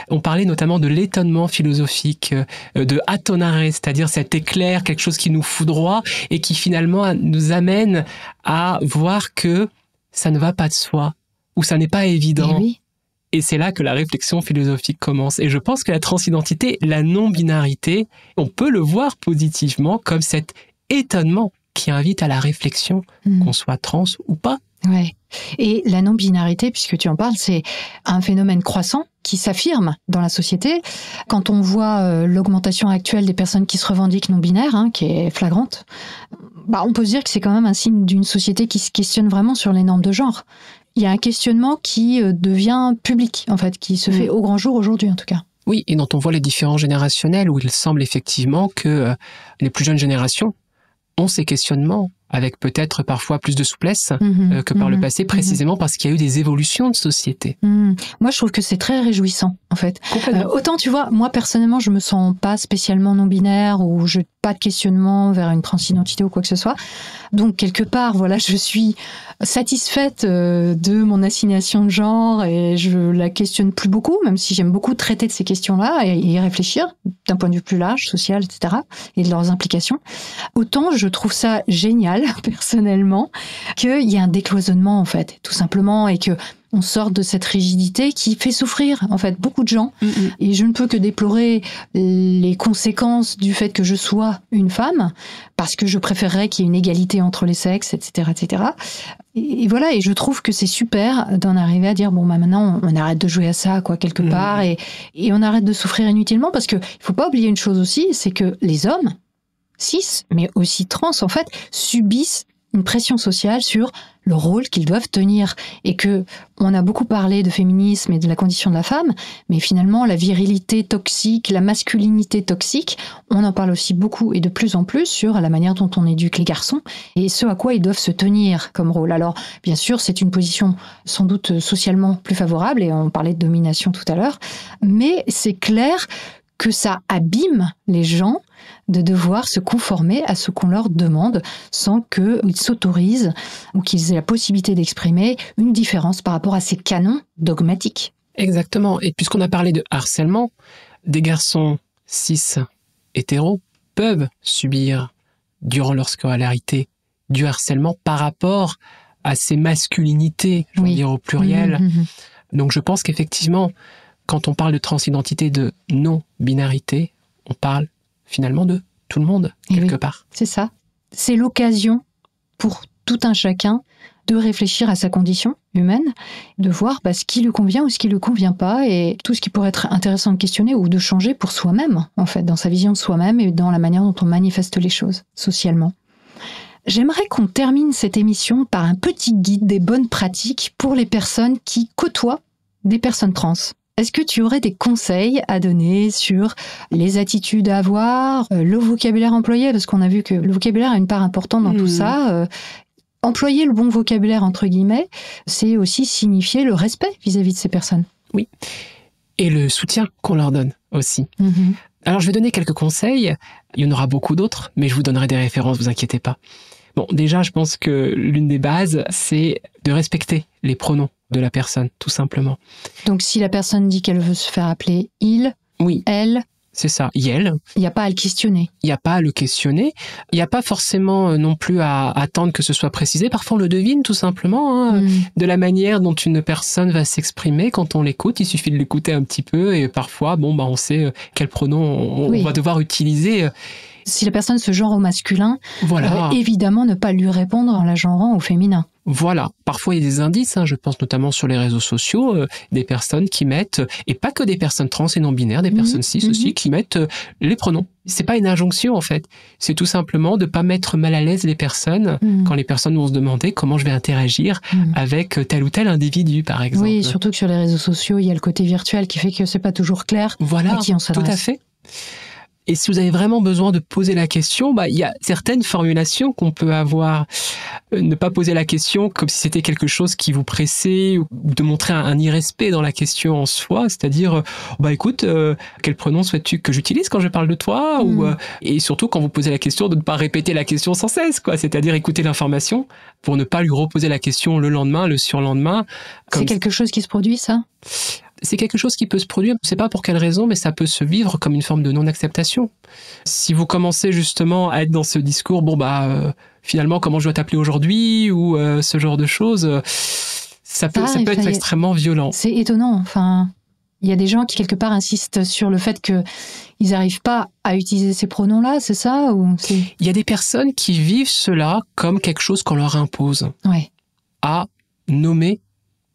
On parlait notamment de l'étonnement philosophique, de atonare, c'est-à-dire cet éclair, quelque chose qui nous foudroie et qui finalement nous amène à voir que ça ne va pas de soi, ou ça n'est pas évident. Et c'est là que la réflexion philosophique commence. Et je pense que la transidentité, la non-binarité, on peut le voir positivement comme cet étonnement qui invite à la réflexion, qu'on soit trans ou pas. Ouais. Et la non-binarité, puisque tu en parles, c'est un phénomène croissant qui s'affirme dans la société. Quand on voit l'augmentation actuelle des personnes qui se revendiquent non-binaires, qui est flagrante, on peut se dire que c'est quand même un signe d'une société qui se questionne vraiment sur les normes de genre. Il y a un questionnement qui devient public, en fait, qui se fait au grand jour aujourd'hui, en tout cas. Oui, et dont on voit les différences générationnelles, où il semble effectivement que les plus jeunes générations ont ces questionnements, avec peut-être parfois plus de souplesse que par le passé, précisément parce qu'il y a eu des évolutions de société. Moi, je trouve que c'est très réjouissant, en fait. Autant, tu vois, moi, personnellement, je me sens pas spécialement non-binaire ou je pas de questionnement vers une transidentité ou quoi que ce soit. Donc, quelque part, voilà, je suis satisfaite de mon assignation de genre et je la questionne plus beaucoup, même si j'aime beaucoup traiter de ces questions-là et y réfléchir d'un point de vue plus large, social, etc. et de leurs implications. Autant, je trouve ça génial, personnellement, qu'il y a un décloisonnement, en fait, tout simplement, et que on sorte de cette rigidité qui fait souffrir, en fait, beaucoup de gens. Et je ne peux que déplorer les conséquences du fait que je sois une femme, parce que je préférerais qu'il y ait une égalité entre les sexes, etc., etc. Et voilà, et je trouve que c'est super d'en arriver à dire, bon, bah maintenant, on arrête de jouer à ça, quoi, quelque part, et on arrête de souffrir inutilement, parce que il faut pas oublier une chose aussi, c'est que les hommes, cis, mais aussi trans, en fait, subissent une pression sociale sur le rôle qu'ils doivent tenir. Et que on a beaucoup parlé de féminisme et de la condition de la femme, mais finalement, la virilité toxique, la masculinité toxique, on en parle aussi beaucoup et de plus en plus sur la manière dont on éduque les garçons et ce à quoi ils doivent se tenir comme rôle. Alors, bien sûr, c'est une position sans doute socialement plus favorable, et on parlait de domination tout à l'heure, mais c'est clair que ça abîme les gens de devoir se conformer à ce qu'on leur demande sans qu'ils s'autorisent ou qu'ils aient la possibilité d'exprimer une différence par rapport à ces canons dogmatiques. Exactement. Et puisqu'on a parlé de harcèlement, des garçons cis hétéros peuvent subir, durant leur scolarité, du harcèlement par rapport à ces masculinités, je veux dire au pluriel. Donc je pense qu'effectivement, quand on parle de transidentité, de non-binarité, on parle finalement de tout le monde, quelque part. C'est ça. C'est l'occasion pour tout un chacun de réfléchir à sa condition humaine, de voir ce qui lui convient ou ce qui lui convient pas, et tout ce qui pourrait être intéressant de questionner ou de changer pour soi-même, en fait, dans sa vision de soi-même et dans la manière dont on manifeste les choses socialement. J'aimerais qu'on termine cette émission par un petit guide des bonnes pratiques pour les personnes qui côtoient des personnes trans. Est-ce que tu aurais des conseils à donner sur les attitudes à avoir, le vocabulaire employé, parce qu'on a vu que le vocabulaire a une part importante dans tout ça. Employer le bon vocabulaire, entre guillemets, c'est aussi signifier le respect vis-à-vis de ces personnes. Oui, et le soutien qu'on leur donne aussi. Alors je vais donner quelques conseils, il y en aura beaucoup d'autres, mais je vous donnerai des références, vous inquiétez pas. Bon, déjà, je pense que l'une des bases, c'est de respecter les pronoms de la personne, tout simplement. Donc, si la personne dit qu'elle veut se faire appeler il, elle... C'est ça, il n'y a pas à le questionner. Il n'y a pas à le questionner. Il n'y a pas forcément non plus à attendre que ce soit précisé. Parfois, on le devine tout simplement, de la manière dont une personne va s'exprimer quand on l'écoute. Il suffit de l'écouter un petit peu et parfois, on sait quel pronom on va devoir utiliser. Si la personne se genre au masculin, évidemment ne pas lui répondre en la genrant au féminin. Voilà. Parfois, il y a des indices, je pense notamment sur les réseaux sociaux, des personnes qui mettent, et pas que des personnes trans et non-binaires, des personnes cis aussi, qui mettent les pronoms. C'est pas une injonction, en fait. C'est tout simplement de pas mettre mal à l'aise les personnes quand les personnes vont se demander comment je vais interagir avec tel ou tel individu, par exemple. Oui, surtout que sur les réseaux sociaux, il y a le côté virtuel qui fait que c'est pas toujours clair à qui on s'adresse. Tout à fait. Et si vous avez vraiment besoin de poser la question, il y a certaines formulations qu'on peut avoir. Ne pas poser la question comme si c'était quelque chose qui vous pressait, ou de montrer un irrespect dans la question en soi, c'est-à-dire, écoute, quel pronom souhaites-tu que j'utilise quand je parle de toi, et surtout quand vous posez la question, de ne pas répéter la question sans cesse, c'est-à-dire écouter l'information pour ne pas lui reposer la question le lendemain, le surlendemain. C'est quelque chose qui se produit, ça ? C'est quelque chose qui peut se produire, je ne sais pas pour quelle raison, mais ça peut se vivre comme une forme de non-acceptation. Si vous commencez justement à être dans ce discours, finalement, comment je dois t'appeler aujourd'hui, ou ce genre de choses, ça peut être extrêmement violent. C'est étonnant, enfin... Il y a des gens qui, quelque part, insistent sur le fait qu'ils n'arrivent pas à utiliser ces pronoms-là, c'est ça Il y a des personnes qui vivent cela comme quelque chose qu'on leur impose. À nommer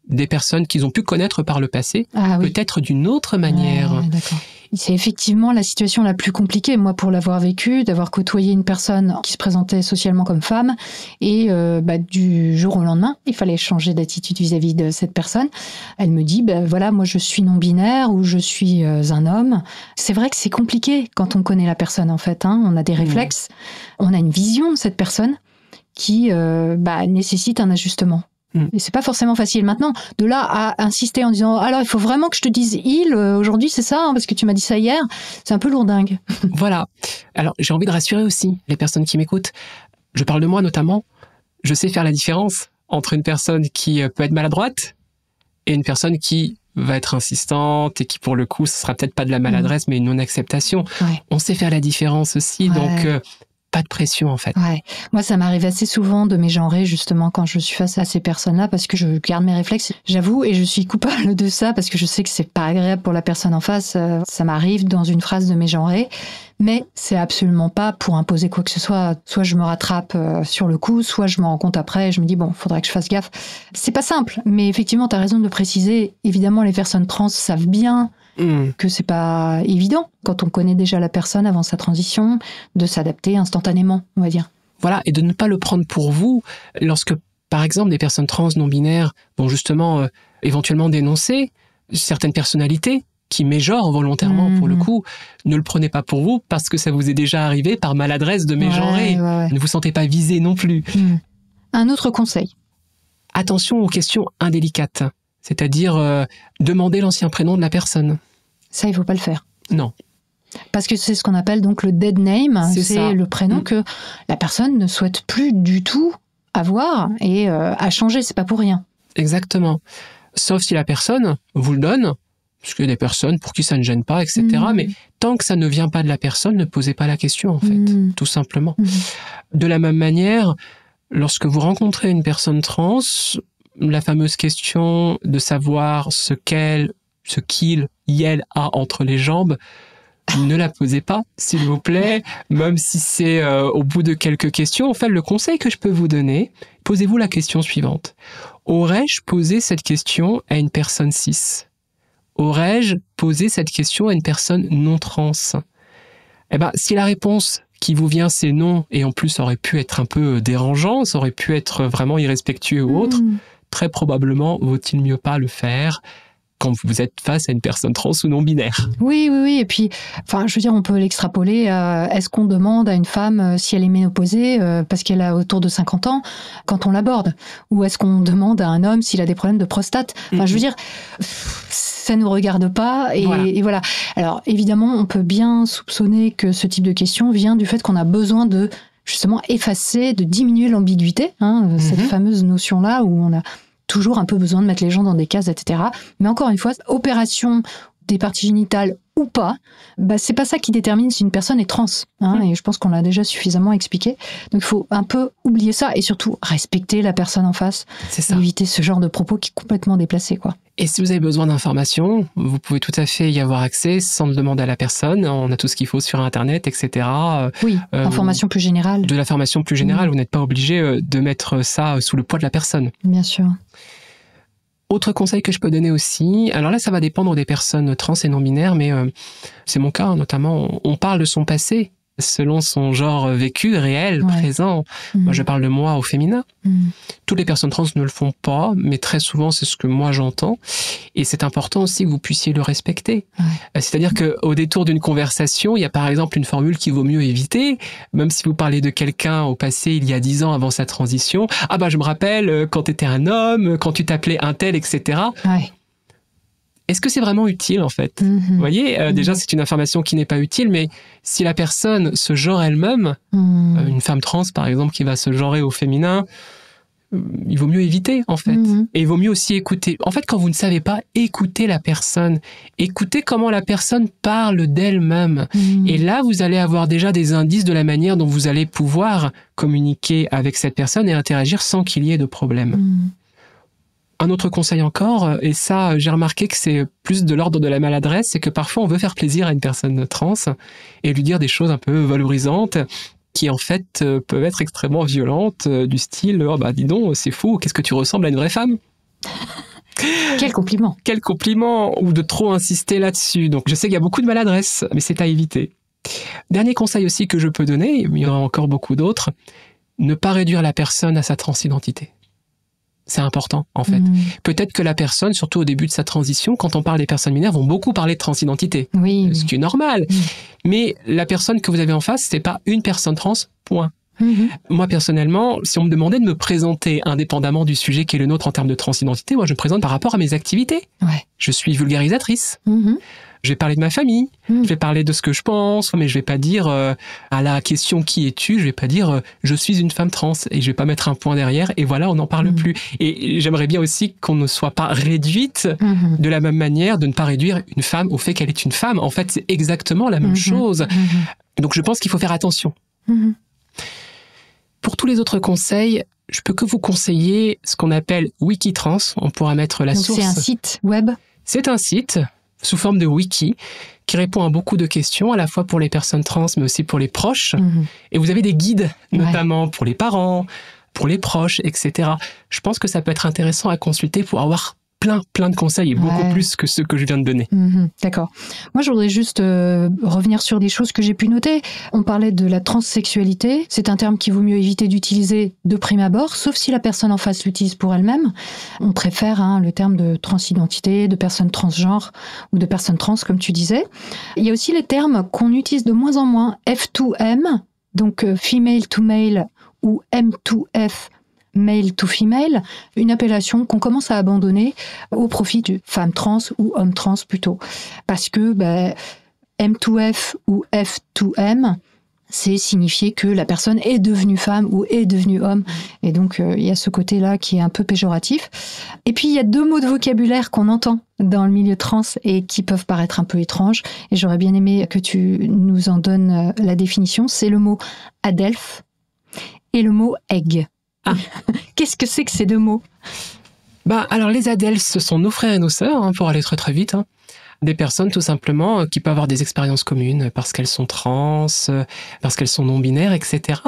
des personnes qu'ils ont pu connaître par le passé, peut-être d'une autre manière. D'accord. C'est effectivement la situation la plus compliquée, moi, pour l'avoir vécu, d'avoir côtoyé une personne qui se présentait socialement comme femme, et du jour au lendemain, il fallait changer d'attitude vis-à-vis de cette personne. Elle me dit, moi je suis non-binaire, ou je suis un homme. C'est vrai que c'est compliqué quand on connaît la personne, en fait. On a des réflexes, on a une vision de cette personne qui nécessite un ajustement. Et c'est pas forcément facile. Maintenant, de là à insister en disant, alors il faut vraiment que je te dise il aujourd'hui, c'est ça, parce que tu m'as dit ça hier, c'est un peu lourdingue. Voilà. Alors, j'ai envie de rassurer aussi les personnes qui m'écoutent. Je parle de moi notamment. Je sais faire la différence entre une personne qui peut être maladroite et une personne qui va être insistante et qui, pour le coup, ce sera peut-être pas de la maladresse, mais une non-acceptation. On sait faire la différence aussi, donc... pas de pression en fait. Ouais. Moi, ça m'arrive assez souvent de mégenrer justement quand je suis face à ces personnes-là parce que je garde mes réflexes. J'avoue, et je suis coupable de ça parce que je sais que c'est pas agréable pour la personne en face. Ça m'arrive dans une phrase de mégenrer, mais c'est absolument pas pour imposer quoi que ce soit. Soit je me rattrape sur le coup, soit je me rends compte après et je me dis bon, faudrait que je fasse gaffe. C'est pas simple, mais effectivement, t'as raison de le préciser. Évidemment, les personnes trans savent bien que c'est pas évident quand on connaît déjà la personne avant sa transition de s'adapter instantanément, on va dire. Voilà, et de ne pas le prendre pour vous lorsque, par exemple, des personnes trans non binaires vont justement éventuellement dénoncer certaines personnalités qui mégenrent volontairement pour le coup. Ne le prenez pas pour vous parce que ça vous est déjà arrivé par maladresse de mégenrer. Ouais. Ne vous sentez pas visé non plus. Un autre conseil. Attention aux questions indélicates, c'est-à-dire demander l'ancien prénom de la personne. Ça, il faut pas le faire. Non. Parce que c'est ce qu'on appelle donc le dead name, c'est le prénom que la personne ne souhaite plus du tout avoir et a changé, c'est pas pour rien. Exactement. Sauf si la personne vous le donne, parce qu'il y a des personnes pour qui ça ne gêne pas, etc. Mais tant que ça ne vient pas de la personne, ne posez pas la question, en fait, tout simplement. De la même manière, lorsque vous rencontrez une personne trans, la fameuse question de savoir ce qu'il, elle a entre les jambes, ne la posez pas, s'il vous plaît, même si c'est au bout de quelques questions. En fait, le conseil que je peux vous donner, posez-vous la question suivante. Aurais-je posé cette question à une personne cis ? Aurais-je posé cette question à une personne non trans ? Eh ben, si la réponse qui vous vient, c'est non, et en plus, ça aurait pu être un peu dérangeant, ça aurait pu être vraiment irrespectueux ou autre, très probablement, vaut-il mieux pas le faire quand vous êtes face à une personne trans ou non-binaire. Oui. Et puis, enfin, je veux dire, on peut l'extrapoler. Est-ce qu'on demande à une femme si elle est ménopausée parce qu'elle a autour de 50 ans quand on l'aborde ? Ou est-ce qu'on demande à un homme s'il a des problèmes de prostate ? Enfin, je veux dire, ça ne nous regarde pas. Et voilà. Alors, évidemment, on peut bien soupçonner que ce type de question vient du fait qu'on a besoin de, justement, effacer, de diminuer l'ambiguïté, cette fameuse notion-là où on a toujours un peu besoin de mettre les gens dans des cases, etc. Mais encore une fois, opération des parties génitales ou pas, c'est pas ça qui détermine si une personne est trans. Et je pense qu'on l'a déjà suffisamment expliqué. Donc il faut un peu oublier ça et surtout respecter la personne en face. C'est ça. Éviter ce genre de propos qui est complètement déplacé, quoi. Et si vous avez besoin d'informations, vous pouvez tout à fait y avoir accès sans le demander à la personne. On a tout ce qu'il faut sur Internet, etc. Oui, information plus générale. De la formation plus générale, vous n'êtes pas obligé de mettre ça sous le poids de la personne. Bien sûr. Autre conseil que je peux donner aussi, alors là ça va dépendre des personnes trans et non-binaires, mais c'est mon cas notamment, on parle de son passé selon son genre vécu, réel, présent. Moi je parle de moi au féminin. Toutes les personnes trans ne le font pas, mais très souvent c'est ce que moi j'entends. Et c'est important aussi que vous puissiez le respecter. C'est-à-dire qu'au détour d'une conversation, il y a par exemple une formule qu'il vaut mieux éviter, même si vous parlez de quelqu'un au passé il y a 10 ans avant sa transition. Ah bah je me rappelle quand tu étais un homme, quand tu t'appelais un tel, etc. Est-ce que c'est vraiment utile, en fait ? Vous voyez, déjà, c'est une information qui n'est pas utile, mais si la personne se genre elle-même, une femme trans, par exemple, qui va se genrer au féminin, il vaut mieux éviter, en fait. Et il vaut mieux aussi écouter. En fait, quand vous ne savez pas, écoutez la personne. Écoutez comment la personne parle d'elle-même. Et là, vous allez avoir déjà des indices de la manière dont vous allez pouvoir communiquer avec cette personne et interagir sans qu'il y ait de problème. Un autre conseil encore, et ça j'ai remarqué que c'est plus de l'ordre de la maladresse, c'est que parfois on veut faire plaisir à une personne trans et lui dire des choses un peu valorisantes qui en fait peuvent être extrêmement violentes, du style « Oh bah dis donc, c'est fou, qu'est-ce que tu ressembles à une vraie femme ?» Quel compliment. Quel compliment, ou de trop insister là-dessus. Donc je sais qu'il y a beaucoup de maladresse, mais c'est à éviter. Dernier conseil aussi que je peux donner, il y en a encore beaucoup d'autres, ne pas réduire la personne à sa transidentité. C'est important, en fait. Peut-être que la personne, surtout au début de sa transition, quand on parle des personnes binaires, vont beaucoup parler de transidentité. Ce qui est normal. Mais la personne que vous avez en face, c'est pas une personne trans, point. Moi, personnellement, si on me demandait de me présenter indépendamment du sujet qui est le nôtre en termes de transidentité, moi, je me présente par rapport à mes activités. Je suis vulgarisatrice. Je vais parler de ma famille, je vais parler de ce que je pense, mais je vais pas dire à la question qui es-tu, je vais pas dire je suis une femme trans et je vais pas mettre un point derrière et voilà, on n'en parle plus. Et j'aimerais bien aussi qu'on ne soit pas réduite de la même manière, de ne pas réduire une femme au fait qu'elle est une femme. En fait, c'est exactement la même chose. Donc je pense qu'il faut faire attention. Pour tous les autres conseils, je peux que vous conseiller ce qu'on appelle Wikitrans. On pourra mettre la source. C'est un site web? C'est un site sous forme de wiki qui répond à beaucoup de questions, à la fois pour les personnes trans, mais aussi pour les proches. Et vous avez des guides, notamment pour les parents, pour les proches, etc. Je pense que ça peut être intéressant à consulter pour avoir plein de conseils et beaucoup plus que ceux que je viens de donner. D'accord. Moi, je voudrais juste revenir sur des choses que j'ai pu noter. On parlait de la transsexualité. C'est un terme qu'il vaut mieux éviter d'utiliser de prime abord, sauf si la personne en face l'utilise pour elle-même. On préfère le terme de transidentité, de personne transgenre ou de personne trans, comme tu disais. Il y a aussi les termes qu'on utilise de moins en moins. F2M, donc female to male, ou M2F, male to female, une appellation qu'on commence à abandonner au profit de femmes trans ou hommes trans plutôt. Parce que M2F ou F2M, c'est signifier que la personne est devenue femme ou est devenue homme. Et donc, il y a ce côté-là qui est un peu péjoratif. Et puis, il y a 2 mots de vocabulaire qu'on entend dans le milieu trans et qui peuvent paraître un peu étranges. Et j'aurais bien aimé que tu nous en donnes la définition. C'est le mot adelph et le mot egg. Qu'est-ce que c'est que ces 2 mots? Alors les adelphes, ce sont nos frères et nos sœurs, pour aller très vite. Des personnes tout simplement qui peuvent avoir des expériences communes parce qu'elles sont trans, parce qu'elles sont non-binaires, etc.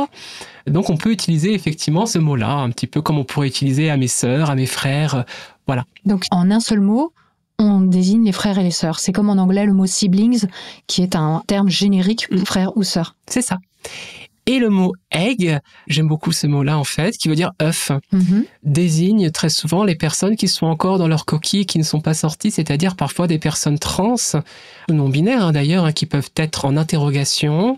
Donc on peut utiliser effectivement ce mot-là, un petit peu comme on pourrait utiliser à mes sœurs, à mes frères, voilà. Donc en un seul mot, on désigne les frères et les sœurs. C'est comme en anglais le mot siblings, qui est un terme générique pour frère ou sœur. C'est ça. Et le mot egg, j'aime beaucoup ce mot-là en fait, qui veut dire œuf, désigne très souvent les personnes qui sont encore dans leur coquille, qui ne sont pas sorties, c'est-à-dire parfois des personnes trans, non-binaires d'ailleurs, qui peuvent être en interrogation,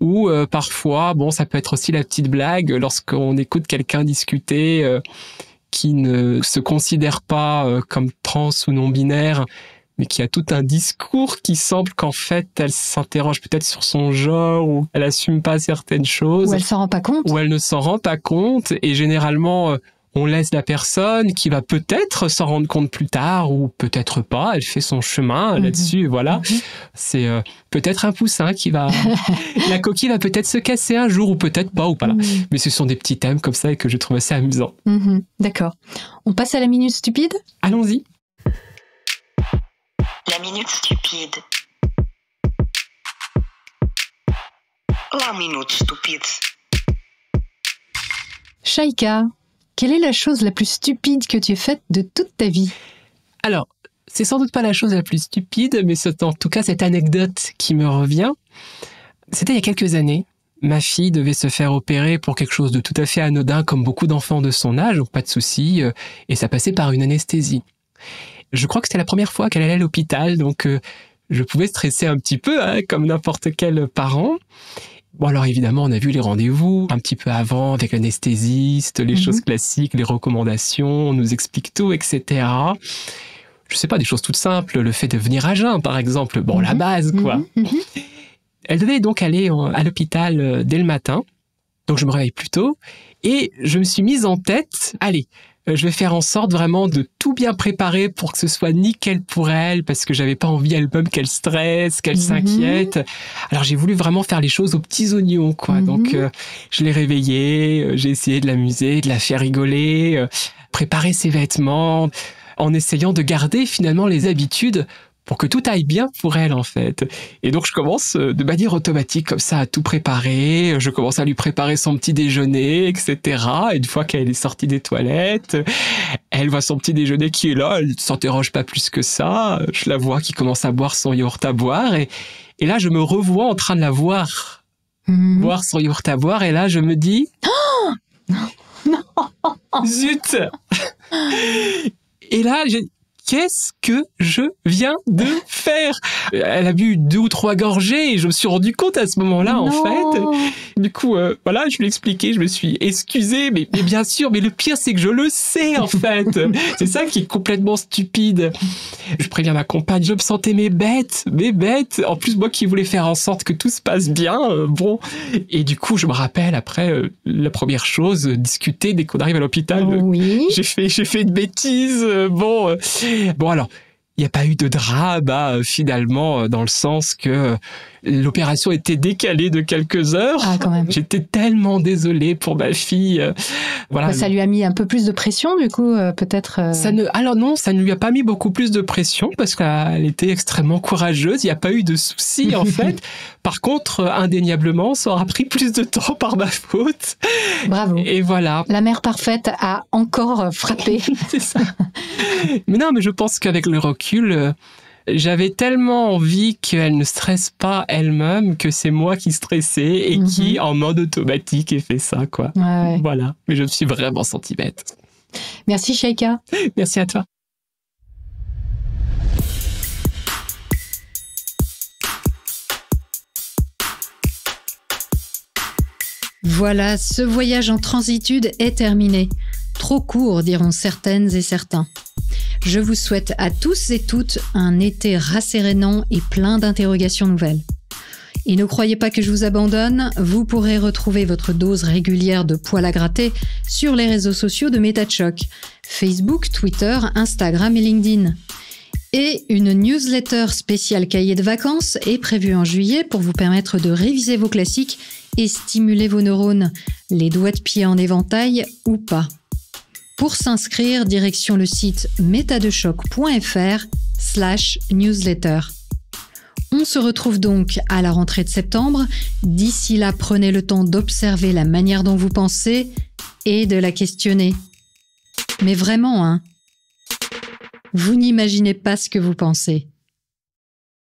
ou parfois, ça peut être aussi la petite blague, lorsqu'on écoute quelqu'un discuter qui ne se considère pas comme trans ou non-binaire, mais qui a tout un discours qui semble qu'en fait, elle s'interroge peut-être sur son genre, ou elle assume pas certaines choses. Ou elle s'en rend pas compte. Ou elle ne s'en rend pas compte, et généralement, on laisse la personne qui va peut-être s'en rendre compte plus tard, ou peut-être pas, elle fait son chemin là-dessus, voilà. C'est peut-être un poussin qui va... la coquille va peut-être se casser un jour, ou peut-être pas, ou pas là. Mais ce sont des petits thèmes comme ça, et que je trouve assez amusants. D'accord. On passe à la minute stupide ? Allons-y. La minute stupide. La minute stupide. Shaika, quelle est la chose la plus stupide que tu aies faite de toute ta vie ? Alors, c'est sans doute pas la chose la plus stupide, mais c'est en tout cas cette anecdote qui me revient. C'était il y a quelques années. Ma fille devait se faire opérer pour quelque chose de tout à fait anodin, comme beaucoup d'enfants de son âge, donc pas de souci, et ça passait par une anesthésie. Je crois que c'était la première fois qu'elle allait à l'hôpital, donc je pouvais stresser un petit peu, comme n'importe quel parent. Bon, alors évidemment, on a vu les rendez-vous un petit peu avant avec l'anesthésiste, les choses classiques, les recommandations, on nous explique tout, etc. Je sais pas, des choses toutes simples, le fait de venir à jeun, par exemple. La base, quoi. Elle devait donc aller à l'hôpital dès le matin, donc je me réveille plus tôt, et je me suis mise en tête, allez, je vais faire en sorte vraiment de tout bien préparer pour que ce soit nickel pour elle, parce que j'avais pas envie elle-même qu'elle stresse, qu'elle s'inquiète. Alors j'ai voulu vraiment faire les choses aux petits oignons, quoi. Donc je l'ai réveillée, j'ai essayé de l'amuser, de la faire rigoler, préparer ses vêtements, en essayant de garder finalement les habitudes pour que tout aille bien pour elle, en fait. Et donc, je commence de manière automatique, comme ça, à tout préparer. Je commence à lui préparer son petit déjeuner, etc. Et une fois qu'elle est sortie des toilettes, elle voit son petit déjeuner qui est là. Elle ne s'interroge pas plus que ça. Je la vois qui commence à boire son yaourt à boire. Et là, je me revois en train de la voir boire son yaourt à boire. Et là, je me dis... Oh non. Zut. Et là, qu'est-ce que je viens de faire ? Elle a bu 2 ou 3 gorgées et je me suis rendu compte à ce moment-là, en fait. Du coup, voilà, je lui ai expliqué, je me suis excusé, mais bien sûr, mais le pire, c'est que je le sais, en fait. C'est ça qui est complètement stupide. Je préviens ma compagne, je me sentais mes bêtes. En plus, moi qui voulais faire en sorte que tout se passe bien, bon. Et du coup, je me rappelle, après, la première chose, discuter dès qu'on arrive à l'hôpital. Oui. J'ai fait une bêtise, Bon, alors, il n'y a pas eu de drame, finalement, dans le sens que l'opération était décalée de quelques heures. Ah, quand même. J'étais tellement désolée pour ma fille. Voilà. Ça lui a mis un peu plus de pression, du coup, peut-être. Alors non, ça ne lui a pas mis beaucoup plus de pression parce qu'elle était extrêmement courageuse. Il n'y a pas eu de soucis en fait. Par contre, indéniablement, ça aura pris plus de temps par ma faute. Bravo. Et voilà. La mère parfaite a encore frappé. C'est ça. Mais non, mais je pense qu'avec le recul, j'avais tellement envie qu'elle ne stresse pas elle-même que c'est moi qui stressais et qui, en mode automatique, ai fait ça, quoi. Ouais. Voilà. Mais je me suis vraiment sentie bête. Merci, Sheikha. Merci à toi. Voilà, ce voyage en transitude est terminé. Trop court, diront certaines et certains. Je vous souhaite à tous et toutes un été rassérénant et plein d'interrogations nouvelles. Et ne croyez pas que je vous abandonne, vous pourrez retrouver votre dose régulière de poil à gratter sur les réseaux sociaux de MétaChoc, Facebook, Twitter, Instagram et LinkedIn. Et une newsletter spéciale cahier de vacances est prévue en juillet pour vous permettre de réviser vos classiques et stimuler vos neurones, les doigts de pied en éventail ou pas. Pour s'inscrire, direction le site metadechoc.fr/newsletter. On se retrouve donc à la rentrée de septembre. D'ici là, prenez le temps d'observer la manière dont vous pensez et de la questionner. Mais vraiment, hein. Vous n'imaginez pas ce que vous pensez.